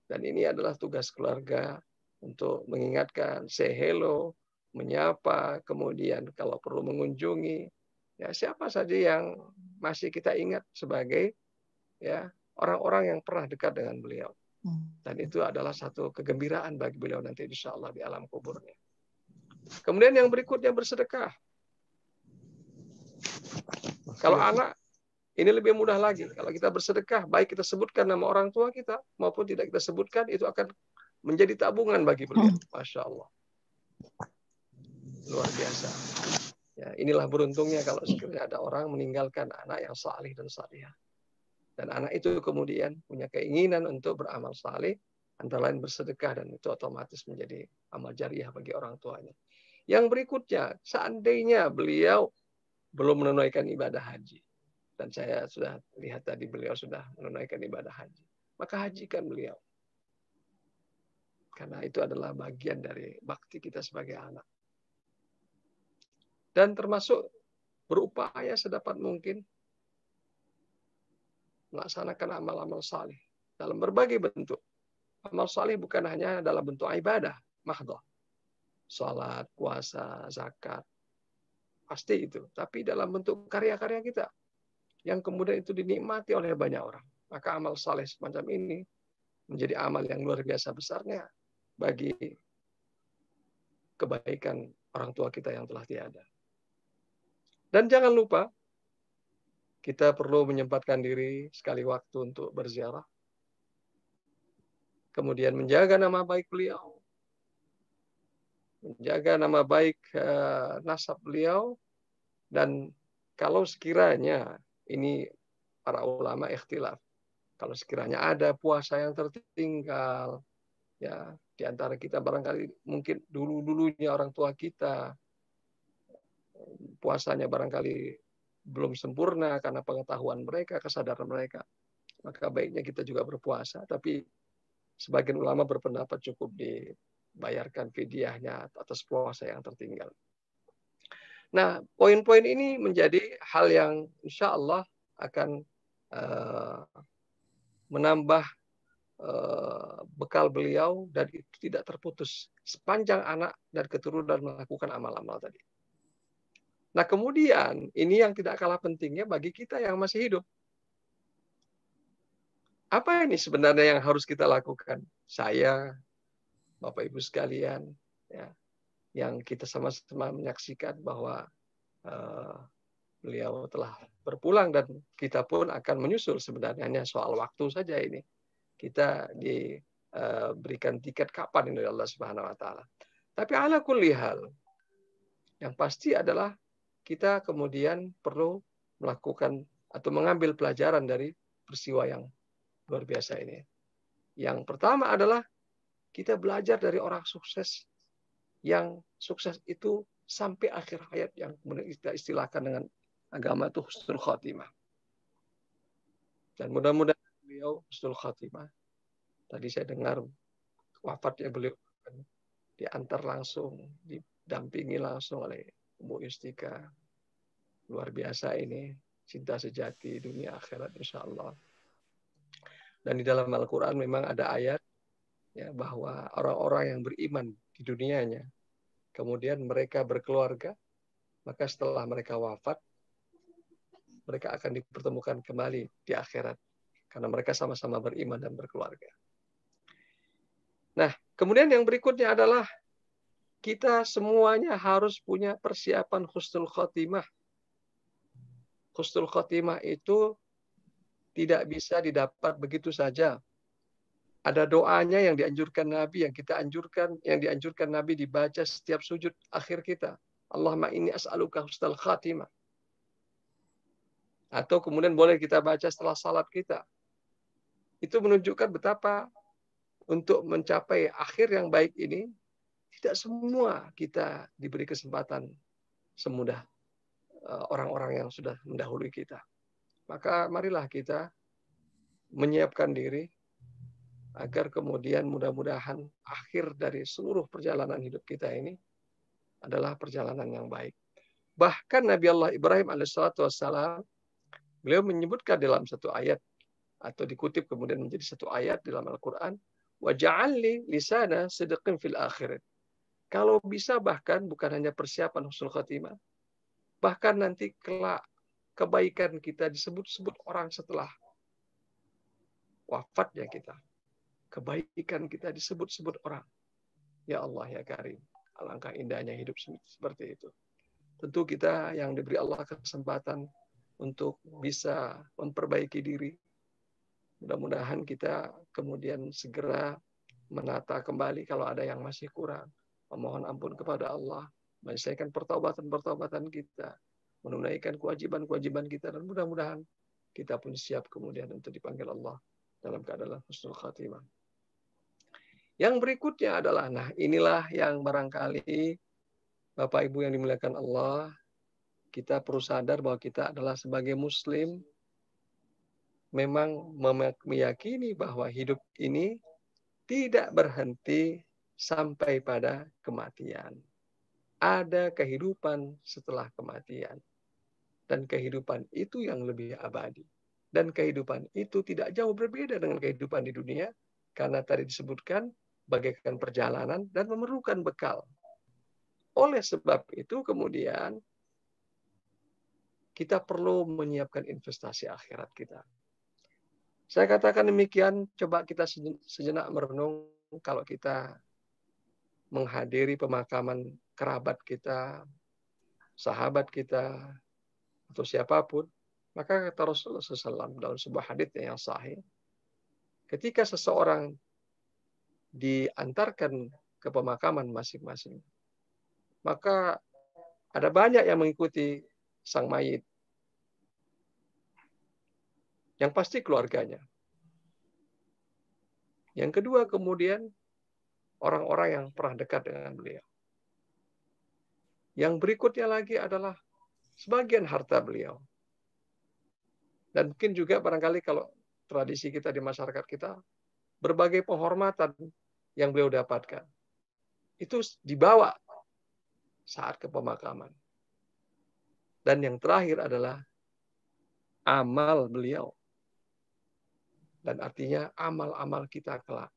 Dan ini adalah tugas keluarga untuk mengingatkan, say hello, menyapa, kemudian kalau perlu mengunjungi, ya siapa saja yang masih kita ingat sebagai ya orang-orang yang pernah dekat dengan beliau. Dan itu adalah satu kegembiraan bagi beliau nanti insya Allah di alam kuburnya. Kemudian yang berikutnya bersedekah. Kalau anak, ini lebih mudah lagi. Kalau kita bersedekah, baik kita sebutkan nama orang tua kita, maupun tidak kita sebutkan, itu akan menjadi tabungan bagi beliau. Masya Allah. Luar biasa. Ya, inilah beruntungnya kalau sekiranya ada orang meninggalkan anak yang salih dan salihah. Dan anak itu kemudian punya keinginan untuk beramal salih, antara lain bersedekah, dan itu otomatis menjadi amal jariah bagi orang tuanya. Yang berikutnya, seandainya beliau belum menunaikan ibadah haji, dan saya sudah lihat tadi beliau sudah menunaikan ibadah haji, maka hajikan beliau. Karena itu adalah bagian dari bakti kita sebagai anak. Dan termasuk berupaya sedapat mungkin melaksanakan amal-amal salih dalam berbagai bentuk. Amal salih bukan hanya dalam bentuk ibadah, mahdhah. Salat, puasa, zakat. Pasti itu. Tapi dalam bentuk karya-karya kita. Yang kemudian itu dinikmati oleh banyak orang. Maka amal saleh semacam ini menjadi amal yang luar biasa besarnya bagi kebaikan orang tua kita yang telah tiada. Dan jangan lupa, kita perlu menyempatkan diri sekali waktu untuk berziarah. Kemudian menjaga nama baik beliau. Menjaga nama baik nasab beliau. Dan kalau sekiranya, ini para ulama ikhtilaf, kalau sekiranya ada puasa yang tertinggal, ya di antara kita barangkali mungkin dulu-dulunya orang tua kita puasanya barangkali belum sempurna karena pengetahuan mereka, kesadaran mereka, maka baiknya kita juga berpuasa. Tapi sebagian ulama berpendapat cukup dibayarkan fidyahnya atas puasa yang tertinggal. Nah, poin-poin ini menjadi hal yang insya Allah akan menambah bekal beliau dan itu tidak terputus sepanjang anak dan keturunan melakukan amal-amal tadi. Nah, kemudian ini yang tidak kalah pentingnya bagi kita yang masih hidup. Apa ini sebenarnya yang harus kita lakukan? Saya, Bapak Ibu sekalian, ya, yang kita sama-sama menyaksikan bahwa beliau telah berpulang dan kita pun akan menyusul sebenarnya, hanya soal waktu saja ini. Kita diberikan tiket kapan ini oleh Allah Subhanahu wa taala. Tapi ala kulli hal, yang pasti adalah kita kemudian perlu melakukan atau mengambil pelajaran dari peristiwa yang luar biasa ini. Yang pertama adalah kita belajar dari orang sukses yang sukses itu sampai akhir hayat, yang kemudian kita istilahkan dengan agama itu husnul khatimah. Dan mudah-mudahan beliau husnul khatimah. Tadi saya dengar wafatnya beliau diantar langsung, didampingi langsung oleh Bu Yustika. Luar biasa ini, cinta sejati dunia akhirat insya Allah. Dan di dalam Al-Quran memang ada ayat ya, bahwa orang-orang yang beriman di dunianya, kemudian mereka berkeluarga, maka setelah mereka wafat, mereka akan dipertemukan kembali di akhirat. Karena mereka sama-sama beriman dan berkeluarga. Nah, kemudian yang berikutnya adalah kita semuanya harus punya persiapan husnul khotimah. Husnul khotimah itu tidak bisa didapat begitu saja. Ada doanya yang dianjurkan Nabi, yang dianjurkan Nabi dibaca setiap sujud akhir kita. Allahumma inni as'aluka husnal khatimah. Atau kemudian boleh kita baca setelah salat kita. Itu menunjukkan betapa untuk mencapai akhir yang baik ini, tidak semua kita diberi kesempatan semudah orang-orang yang sudah mendahului kita. Maka marilah kita menyiapkan diri agar kemudian mudah-mudahan akhir dari seluruh perjalanan hidup kita ini adalah perjalanan yang baik. Bahkan Nabi Allah Ibrahim alaihissalam, beliau menyebutkan dalam satu ayat, atau dikutip kemudian menjadi satu ayat dalam Al-Quran, waja'alli lisana sidqin fil akhirat. Kalau bisa bahkan bukan hanya persiapan husnul khatimah, bahkan nanti kelak kebaikan kita disebut-sebut orang setelah wafatnya kita. Kebaikan kita disebut-sebut orang. Ya Allah ya Karim. Alangkah indahnya hidup seperti itu. Tentu kita yang diberi Allah kesempatan untuk bisa memperbaiki diri. Mudah-mudahan kita kemudian segera menata kembali kalau ada yang masih kurang. Memohon ampun kepada Allah. Menyelesaikan pertobatan-pertobatan kita. Menunaikan kewajiban-kewajiban kita. Dan mudah-mudahan kita pun siap kemudian untuk dipanggil Allah dalam keadaan husnul khatimah. Yang berikutnya adalah, nah inilah yang barangkali Bapak Ibu yang dimuliakan Allah, kita perlu sadar bahwa kita adalah sebagai Muslim memang meyakini bahwa hidup ini tidak berhenti sampai pada kematian. Ada kehidupan setelah kematian. Dan kehidupan itu yang lebih abadi. Dan kehidupan itu tidak jauh berbeda dengan kehidupan di dunia, karena tadi disebutkan bagaikan perjalanan dan memerlukan bekal. Oleh sebab itu kemudian kita perlu menyiapkan investasi akhirat kita. Saya katakan demikian, coba kita sejenak merenung kalau kita menghadiri pemakaman kerabat kita, sahabat kita, atau siapapun, maka kata Rasulullah SAW dalam sebuah hadits yang sahih, ketika seseorang diantarkan ke pemakaman masing-masing, maka ada banyak yang mengikuti sang mayit. Yang pasti keluarganya. Yang kedua kemudian orang-orang yang pernah dekat dengan beliau. Yang berikutnya lagi adalah sebagian harta beliau. Dan mungkin juga barangkali kalau tradisi kita di masyarakat kita, berbagai penghormatan yang beliau dapatkan. Itu dibawa saat ke pemakaman. Dan yang terakhir adalah amal beliau. Dan artinya amal-amal kita kelak.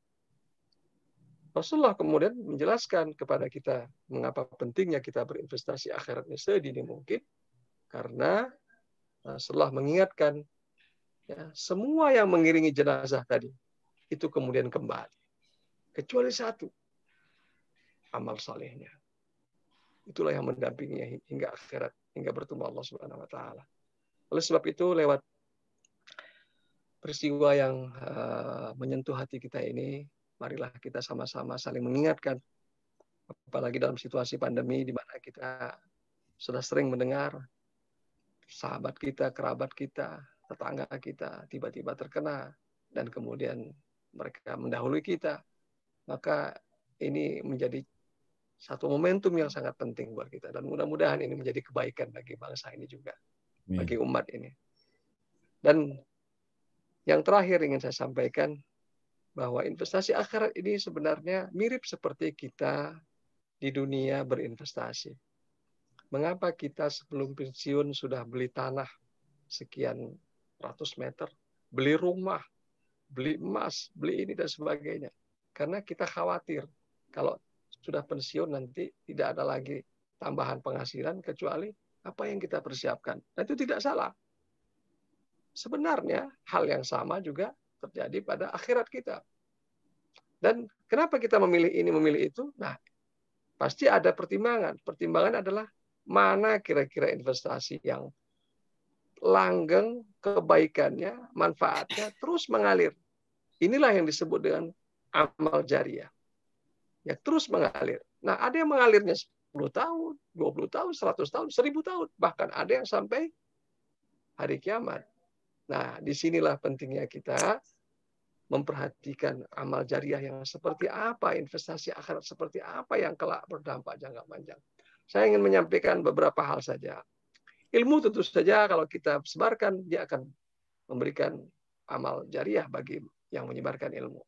Rasulullah kemudian menjelaskan kepada kita mengapa pentingnya kita berinvestasi akhiratnya sedini mungkin. Karena setelah mengingatkan ya, semua yang mengiringi jenazah tadi itu kemudian kembali. Kecuali satu, amal salehnya. Itulah yang mendampinginya hingga akhirat, hingga bertemu Allah Subhanahu wa taala. Oleh sebab itu lewat peristiwa yang menyentuh hati kita ini, marilah kita sama-sama saling mengingatkan, apalagi dalam situasi pandemi di mana kita sudah sering mendengar sahabat kita, kerabat kita, tetangga kita tiba-tiba terkena dan kemudian mereka mendahului kita. Maka ini menjadi satu momentum yang sangat penting buat kita. Dan mudah-mudahan ini menjadi kebaikan bagi bangsa ini juga. Bagi umat ini. Dan yang terakhir ingin saya sampaikan, bahwa investasi akhirat ini sebenarnya mirip seperti kita di dunia berinvestasi. Mengapa kita sebelum pensiun sudah beli tanah sekian ratus meter, beli rumah, beli emas, beli ini dan sebagainya. Karena kita khawatir kalau sudah pensiun nanti tidak ada lagi tambahan penghasilan kecuali apa yang kita persiapkan. Dan itu tidak salah. Sebenarnya hal yang sama juga terjadi pada akhirat kita. Dan kenapa kita memilih ini, memilih itu? Nah, pasti ada pertimbangan. Pertimbangan adalah mana kira-kira investasi yang langgeng kebaikannya, manfaatnya terus mengalir. Inilah yang disebut dengan amal jariah. Ya, terus mengalir. Nah, ada yang mengalirnya 10 tahun, 20 tahun, 100 tahun, 1000 tahun. Bahkan ada yang sampai hari kiamat. Nah, disinilah pentingnya kita memperhatikan amal jariah yang seperti apa, investasi akhirat seperti apa yang kelak berdampak jangka panjang. Saya ingin menyampaikan beberapa hal saja. Ilmu tentu saja kalau kita sebarkan, dia akan memberikan amal jariah bagi yang menyebarkan ilmu.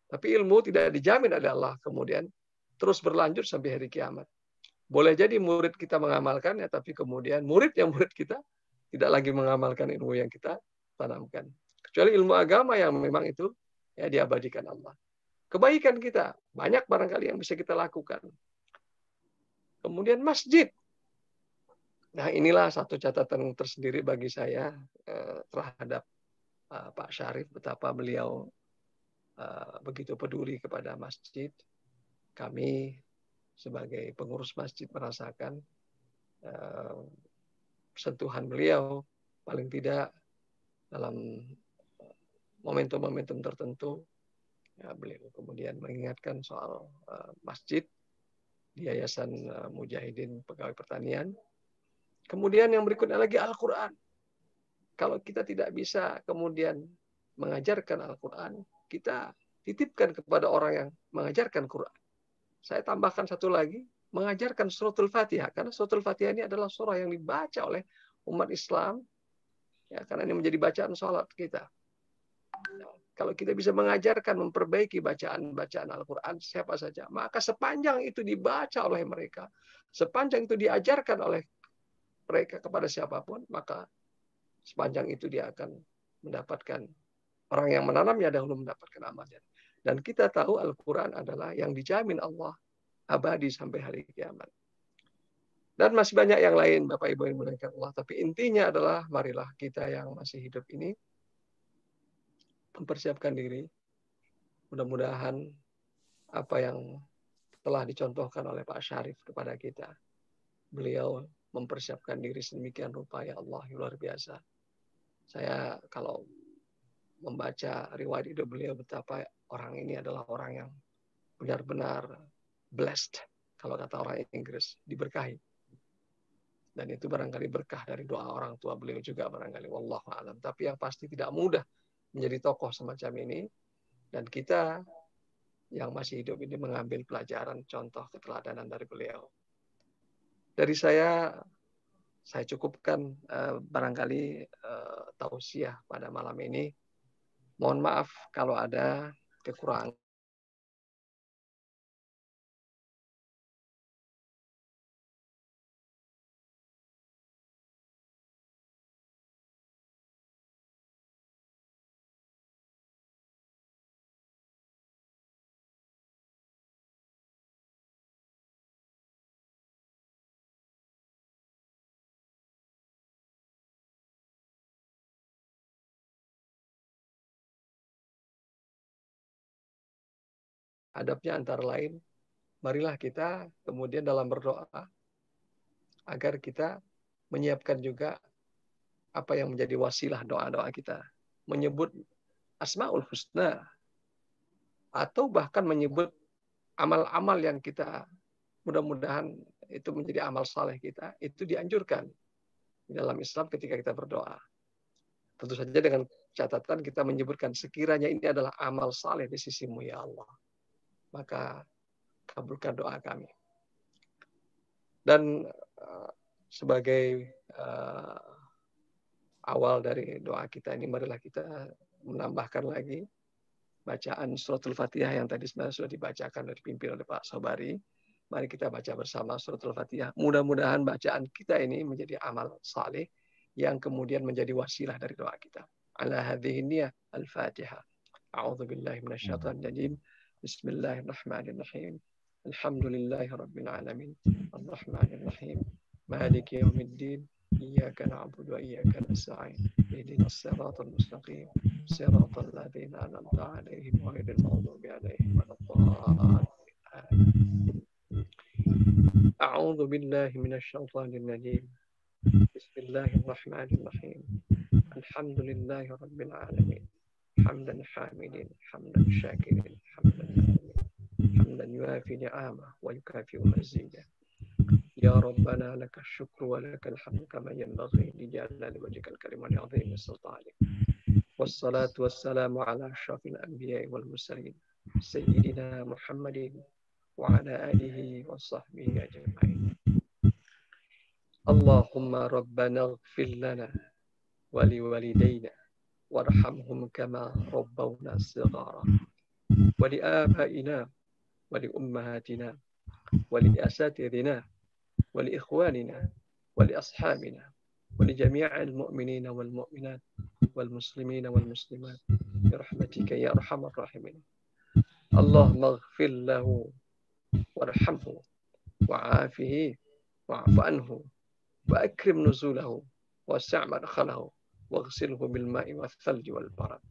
Tapi ilmu tidak dijamin oleh Allah kemudian terus berlanjut sampai hari kiamat. Boleh jadi murid kita mengamalkannya, tapi kemudian murid kita tidak lagi mengamalkan ilmu yang kita tanamkan. Kecuali ilmu agama yang memang itu ya diabadikan Allah. Kebaikan kita banyak barangkali yang bisa kita lakukan. Kemudian masjid. Nah, inilah satu catatan tersendiri bagi saya terhadap Pak Syarif, betapa beliau begitu peduli kepada masjid. Kami sebagai pengurus masjid merasakan sentuhan beliau paling tidak dalam momentum-momentum tertentu. Ya, beliau kemudian mengingatkan soal masjid di Yayasan Mujahidin Pegawai Pertanian. Kemudian yang berikutnya lagi Al-Quran. Kalau kita tidak bisa kemudian mengajarkan Al-Quran, kita titipkan kepada orang yang mengajarkan Quran. Saya tambahkan satu lagi, mengajarkan suratul Fatihah. Karena suratul Fatihah ini adalah surah yang dibaca oleh umat Islam. Ya, karena ini menjadi bacaan sholat kita. Nah, kalau kita bisa mengajarkan, memperbaiki bacaan-bacaan Al-Quran siapa saja, maka sepanjang itu dibaca oleh mereka, sepanjang itu diajarkan oleh mereka kepada siapapun, maka sepanjang itu dia akan mendapatkan, orang yang menanamnya dahulu mendapatkan amalnya. Dan kita tahu Al-Quran adalah yang dijamin Allah abadi sampai hari kiamat. Dan masih banyak yang lain, Bapak Ibu yang dimuliakan Allah. Tapi intinya adalah, marilah kita yang masih hidup ini mempersiapkan diri. Mudah-mudahan apa yang telah dicontohkan oleh Pak Syarif kepada kita, beliau mempersiapkan diri sedemikian rupa, ya Allah, luar biasa. Saya kalau membaca riwayat hidup beliau, betapa orang ini adalah orang yang benar-benar blessed, kalau kata orang Inggris, diberkahi. Dan itu barangkali berkah dari doa orang tua beliau juga barangkali, wallahu a'lam. Tapi yang pasti tidak mudah menjadi tokoh semacam ini, dan kita yang masih hidup ini mengambil pelajaran, contoh keteladanan dari beliau. Dari saya cukupkan barangkali tausiah pada malam ini. Mohon maaf kalau ada kekurangan. Adabnya antara lain, marilah kita kemudian dalam berdoa agar kita menyiapkan juga apa yang menjadi wasilah doa-doa kita. Menyebut Asmaul Husna, atau bahkan menyebut amal-amal yang kita mudah-mudahan itu menjadi amal saleh kita, itu dianjurkan di dalam Islam ketika kita berdoa. Tentu saja dengan catatan kita menyebutkan sekiranya ini adalah amal saleh di sisimu ya Allah, maka kabulkan doa kami. Dan sebagai awal dari doa kita ini, marilah kita menambahkan lagi bacaan suratul Fatihah yang tadi sebenarnya sudah dibacakan dan dipimpin oleh Pak Sobari. Mari kita baca bersama suratul Fatihah. Mudah-mudahan bacaan kita ini menjadi amal saleh yang kemudian menjadi wasilah dari doa kita. Ala hadhihi niyah al-Fatihah. A'udzu billahi minasyaitonir rajim. Bismillahirrahmanirrahim. Alhamdulillahi rabbil alamin. Arrahmanir rahim. Maliki yaumiddin. Iyyaka na'budu wa iyyaka nasta'in. Ihdinas siratal mustaqim. Siratal ladzina an'amta 'alaihim ghairil maghdubi 'alaihim waladdallin. A'udzu billahi minasyaitonir rajim. Bismillahirrahmanirrahim. Alhamdulillahi rabbil alamin. Hamdan hamidin, hamdan syakirin, hamdan yuafi ni'amah wa yukafi mazidah. Ya Rabbana lakal syukru wa lakal hamdu kama yanbaghi li jalali wajhikal karimil azim sultanik. Wassalatu wassalamu ala asyrafil anbiya'i wal mursalin sayyidina Muhammadin wa ala alihi wa sahbihi ajma'in. Allahumma rabbana ighfir lana wa liwalidayna warhamhum kama rabbawna shighara wa li abaina wa li ummahatina wa li asatidina wa li ikhwanina wa li ashabina wa li jami'il mu'minina wal mu'minat wal muslimina wal muslimat bi rahmatika ya arhamar rahimin. Allahumma ighfir lahu warhamhu wa'afihi wa'fu anhu wa akrim nuzulahu wasi' madkhalahu واغسله بالماء والثلج والبرد.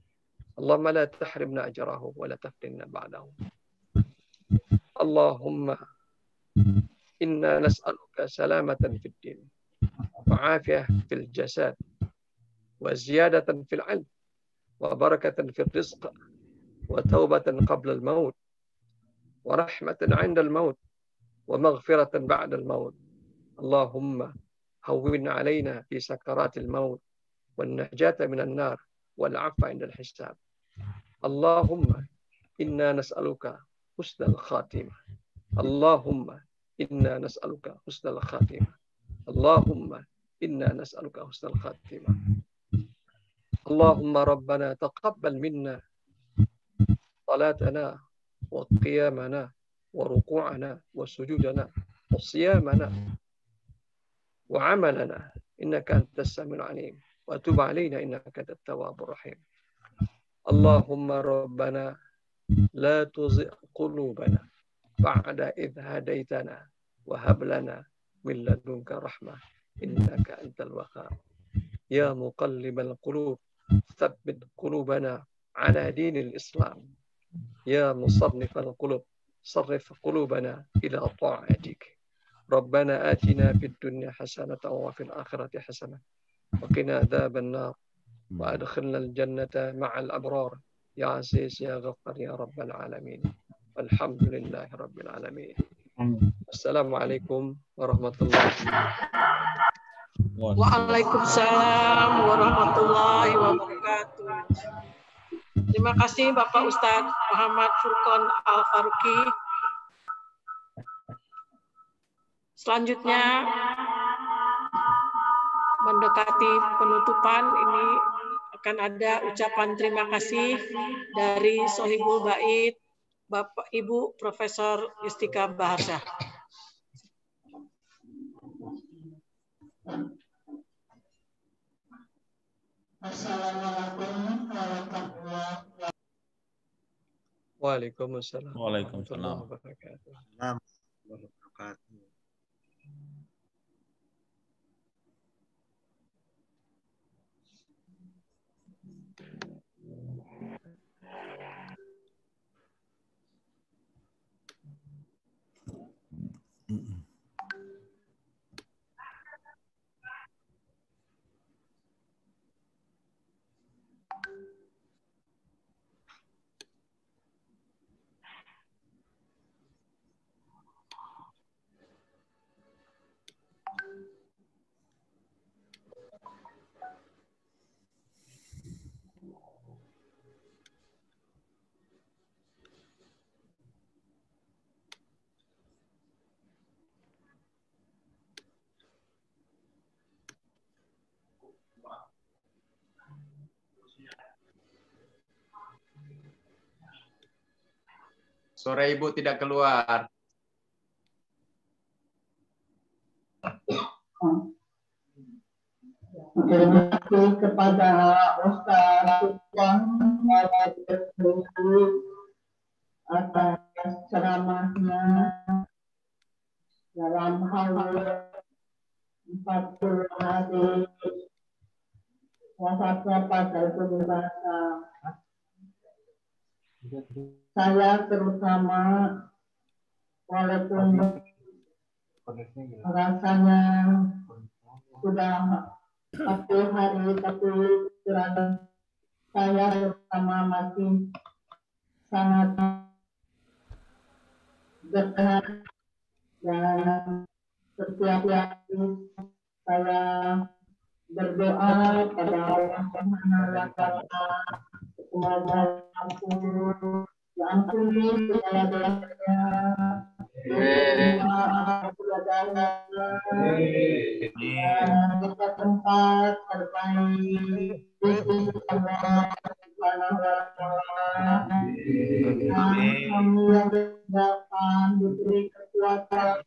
اللهم لا تحرمنا أجره ولا تفتنا بعده. اللهم إنا نسألك سلامة في الدين وعافية في الجسد وزيادة في العلم وبركة في الرزق وتوبة قبل الموت ورحمة عند الموت ومغفرة بعد الموت. اللهم هون علينا في سكرات الموت والنجاة من النار والعفو عند الحساب. اللهم إنا نسألك حسن الخاتمة. اللهم إنا نسألك حسن الخاتمة. اللهم إنا نسألك حسن الخاتمة. اللهم ربنا تقبل منا صلاتنا وقيامنا وركوعنا وسجودنا وصيامنا وعملنا إنك أنت السميع العليم وتب علينا إنك أنت التواب الرحيم. اللهم ربنا لا تزغ قلوبنا بعد إذ هديتنا وهب لنا من لدنك رحمة إنك أنت الوهاب. يا مقلب القلوب ثبت قلوبنا على دين الإسلام. يا مصرف القلوب صرف قلوبنا إلى طاعتك. ربنا آتنا في الدنيا حسنة وفي الآخرة حسنة وقنا عذاب النار وأدخلنا الجنة مع الأبرار يا عزيز يا غفار يا رب العالمين. والحمد لله رب العالمين. السلام عليكم ورحمة الله. Waalaikumsalam warahmatullahi wabarakatuh. Terima kasih Bapak Ustadz Muhammad Furqon Al-Faruqi. Selanjutnya mendekati penutupan ini akan ada ucapan terima kasih dari Sohibul Bait Bapak Ibu Profesor Yustika Baharsyah. Assalamualaikum warahmatullahi wabarakatuh. Waalaikumsalam. Waalaikumsalam. Suara Ibu tidak keluar. Terima kasih kepada Ustaz yang atas ceramahnya dalam hal 40 hari puasa pada bahasa. Saya terutama walaupun rasanya sudah satu hari satu curang saya bersama masih sangat berkenan dan setiap hari saya berdoa pada Allah Subhanahu wa Ta'ala semoga diampuni segala dosa-dosanya, dan tempat terbaik di Allah Subhanahu wa Ta'ala. Kami yang datang diberi kekuatan,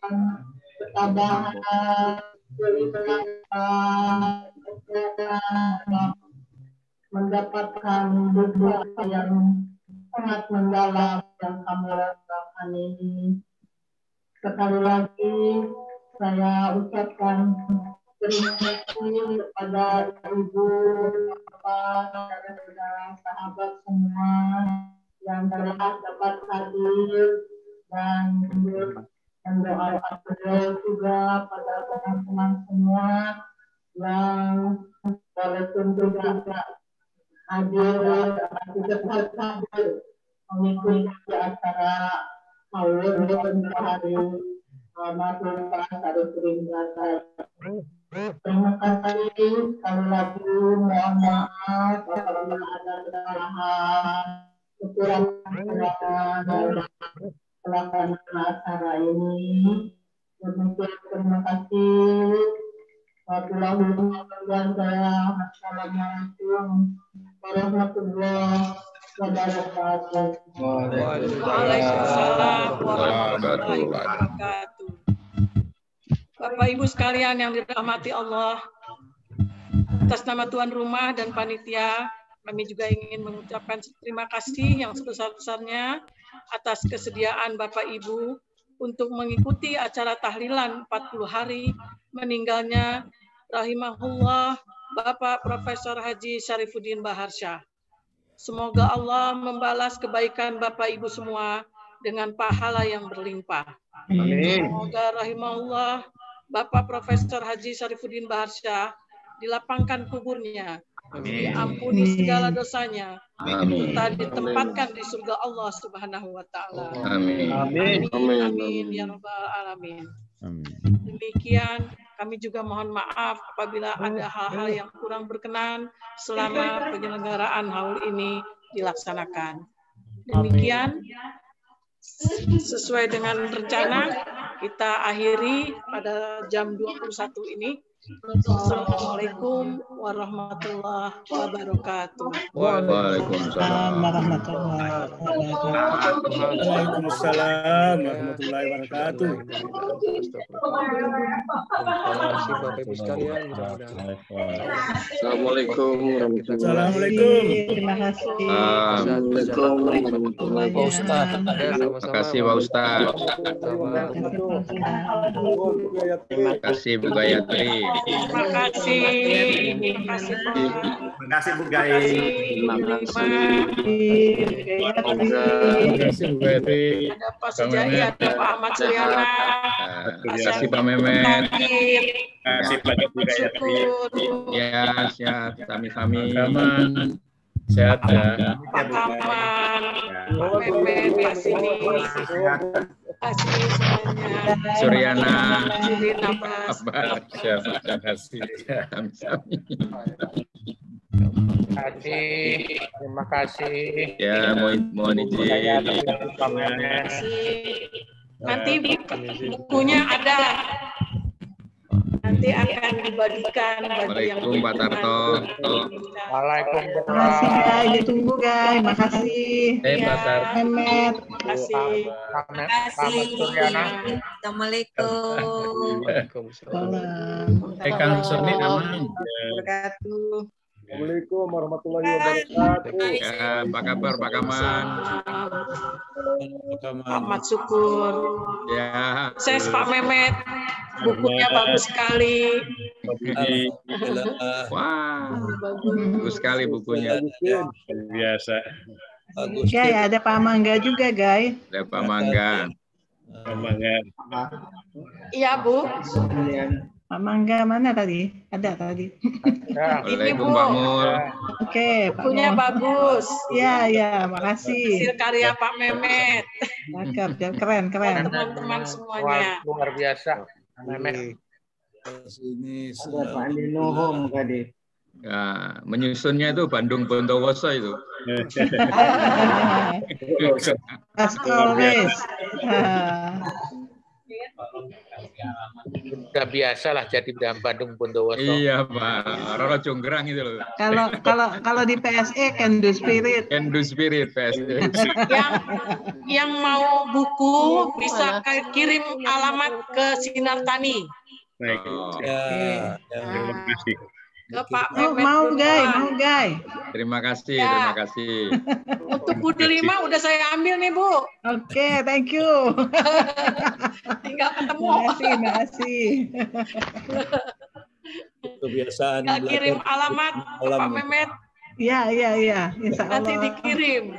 ketabahan, mendapatkan doa yang sangat mendalam yang kami rasakan ini. Sekali lagi saya ucapkan terima kasih kepada ibu, bapak, dan sahabat semua yang telah dapat hadir dan doa juga pada teman-teman semua yang walaupun tidak hadir mengikuti acara haul hari Maulid Syarifudin Bashar. Terima kasih sekali lagi, mohon maaf apabila ada kesalahan, kekurangan dalam pelaksanaan acara ini. Demikian, terima kasih. Wassalamualaikum warahmatullahi wabarakatuh. Waalaikumsalam warahmatullahi wabarakatuh. Bapak Ibu sekalian yang dirahmati Allah, atas nama tuan rumah dan panitia, kami juga ingin mengucapkan terima kasih yang sebesar-besarnya atas kesediaan Bapak Ibu untuk mengikuti acara tahlilan 40 hari meninggalnya rahimahullah Bapak Profesor Haji Syarifudin Baharsyah. Semoga Allah membalas kebaikan Bapak Ibu semua dengan pahala yang berlimpah. Amin. Semoga rahimahullah Bapak Profesor Haji Syarifudin Baharsyah dilapangkan kuburnya, diampuni segala dosanya, serta ditempatkan di surga Allah Subhanahu wa Ta'ala. Amin. Amin. Amin ya rabbal alamin. Demikian, kami juga mohon maaf apabila ada hal-hal yang kurang berkenan selama penyelenggaraan haul ini dilaksanakan. Demikian, sesuai dengan rencana, kita akhiri pada jam 21 ini. Assalamualaikum warahmatullahi wabarakatuh. Waalaikumsalam warahmatullahi wabarakatuh. Waalaikumsalam warahmatullahi wabarakatuh. Assalamualaikum warahmatullahi Assalamualaikum. Terima kasih. Assalamualaikum warahmatullahi wabarakatuh. Terima kasih Pak Ustaz. Terima kasih Bu Gayatri. Terima kasih. Terima kasih Bu Gai. Terima kasih. Terima kasih Bu Gayatri. Ada Pak Sejai, ada Pak Ahmad Suryana. Terima kasih Pak Memet. Terima kasih Pak Gayatri. Ya, sehat kami. Sehat ya. Pak Kaman, Pak Memet, Pak Sini. Kasih semuanya. Suryana. Terima kasih. Terima kasih. Ya, mohon izin. Nanti bukunya ada. Nanti akan dibagikan bagi yang Waalaikumsalam Pak Tarto. Waalaikumsalam. Terima kasih guys, ditunggu guys. Makasih. Pak Tarto. Memet. Terima kasih. Terima kasih. Assalamualaikum. Kang Sony aman. Wabarakatuh. Assalamualaikum warahmatullahi wabarakatuh. Ya, apa kabar Pak Kaman? Ahmad Syukur. Ya. Sukses Pak Memet. Bukunya bagus sekali. Wah, bagus sekali bukunya. Biasa. Bagus. Ya, ada Pak Mangga juga, guys. Ada Pak Mangga. Mangga. Iya, Bu. Pak Mangga mana tadi? Ada tadi. Assalamualaikum Pak Mul. Oke, Pak Punya Mul. bagus. Ya, makasih. Hasil karya Pak Mehmet. Cakep, keren. Teman-teman semuanya. Luar biasa. Mehmet. Ini Ada Pak Andino Home tadi. Ya, menyusunnya itu Bandung Bontowoso itu. As always. Udah biasa lah jadi Bandung Bondowoso. Iya Pak, Roro Jonggrang itu loh. Kalau di PSE can do spirit. Can do spirit PSE. Yang mau buku bisa kirim alamat ke Sinar Tani. Baik. Terima kasih. Ke Pak Oh, Mehmet. mau Gai. Terima kasih, Ya. terima kasih. Untuk Bu Delima udah saya ambil nih Bu. Oke, thank you. Tinggal ketemu. Makasih. Kebiasaan Tinggal kirim alamat ke Pak Mehmet. Iya. Insya Allah. Nanti dikirim.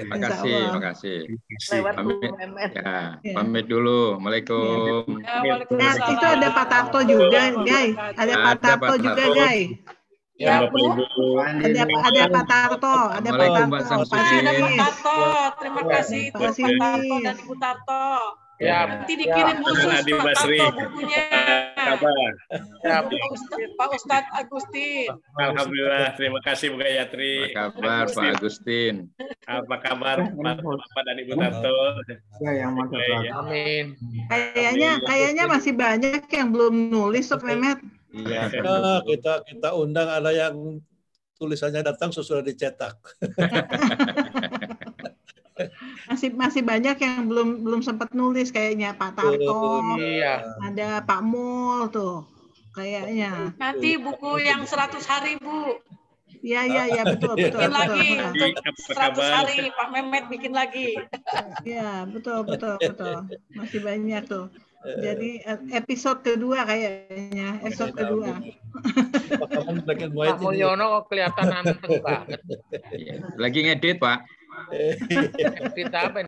Makasih. Lewat Bu Pamit. Mehmet. Ya, pamit dulu. Assalamualaikum. Nah, itu ada Pak Tarto juga, Gai. Ada Pak Tarto juga, Gai. Ya, Bu. Ada Pak Tarto, ada Pak Assalamualaikum, Mbak Tarto, Pak Samsudin. Ada Pak Sinis. Tarto. Terima kasih Pak Pak Sinis. Tarto dan Ibu Tarto. Ya, Nanti dikirim khusus Adi Pak Basri. Tarto bukunya. Kabar. Pak Ustadz Agustin. Alhamdulillah, terima kasih Bu Gayatri. Apa kabar Pak Agustin? Apa kabar Bapak dan Ibu Tarto? Ya, yang mantap. Amin. Kayaknya masih banyak yang belum nulis, Sob Mehmet. Iya, kita undang ada yang tulisannya datang sesudah dicetak. Masih banyak yang belum sempat nulis kayaknya Pak Tarto. Iya. Ada Pak Mul tuh kayaknya. Nanti buku yang 100 hari Bu. Iya, betul. Bikin lagi untuk Apa 100 kabar? hari Pak Mehmet bikin lagi. Iya, betul. Masih banyak tuh. Jadi episode kedua kayaknya, episode kedua. Pak Mulyono kok kelihatan anteng banget. Lagi ngedit Pak. Kita apa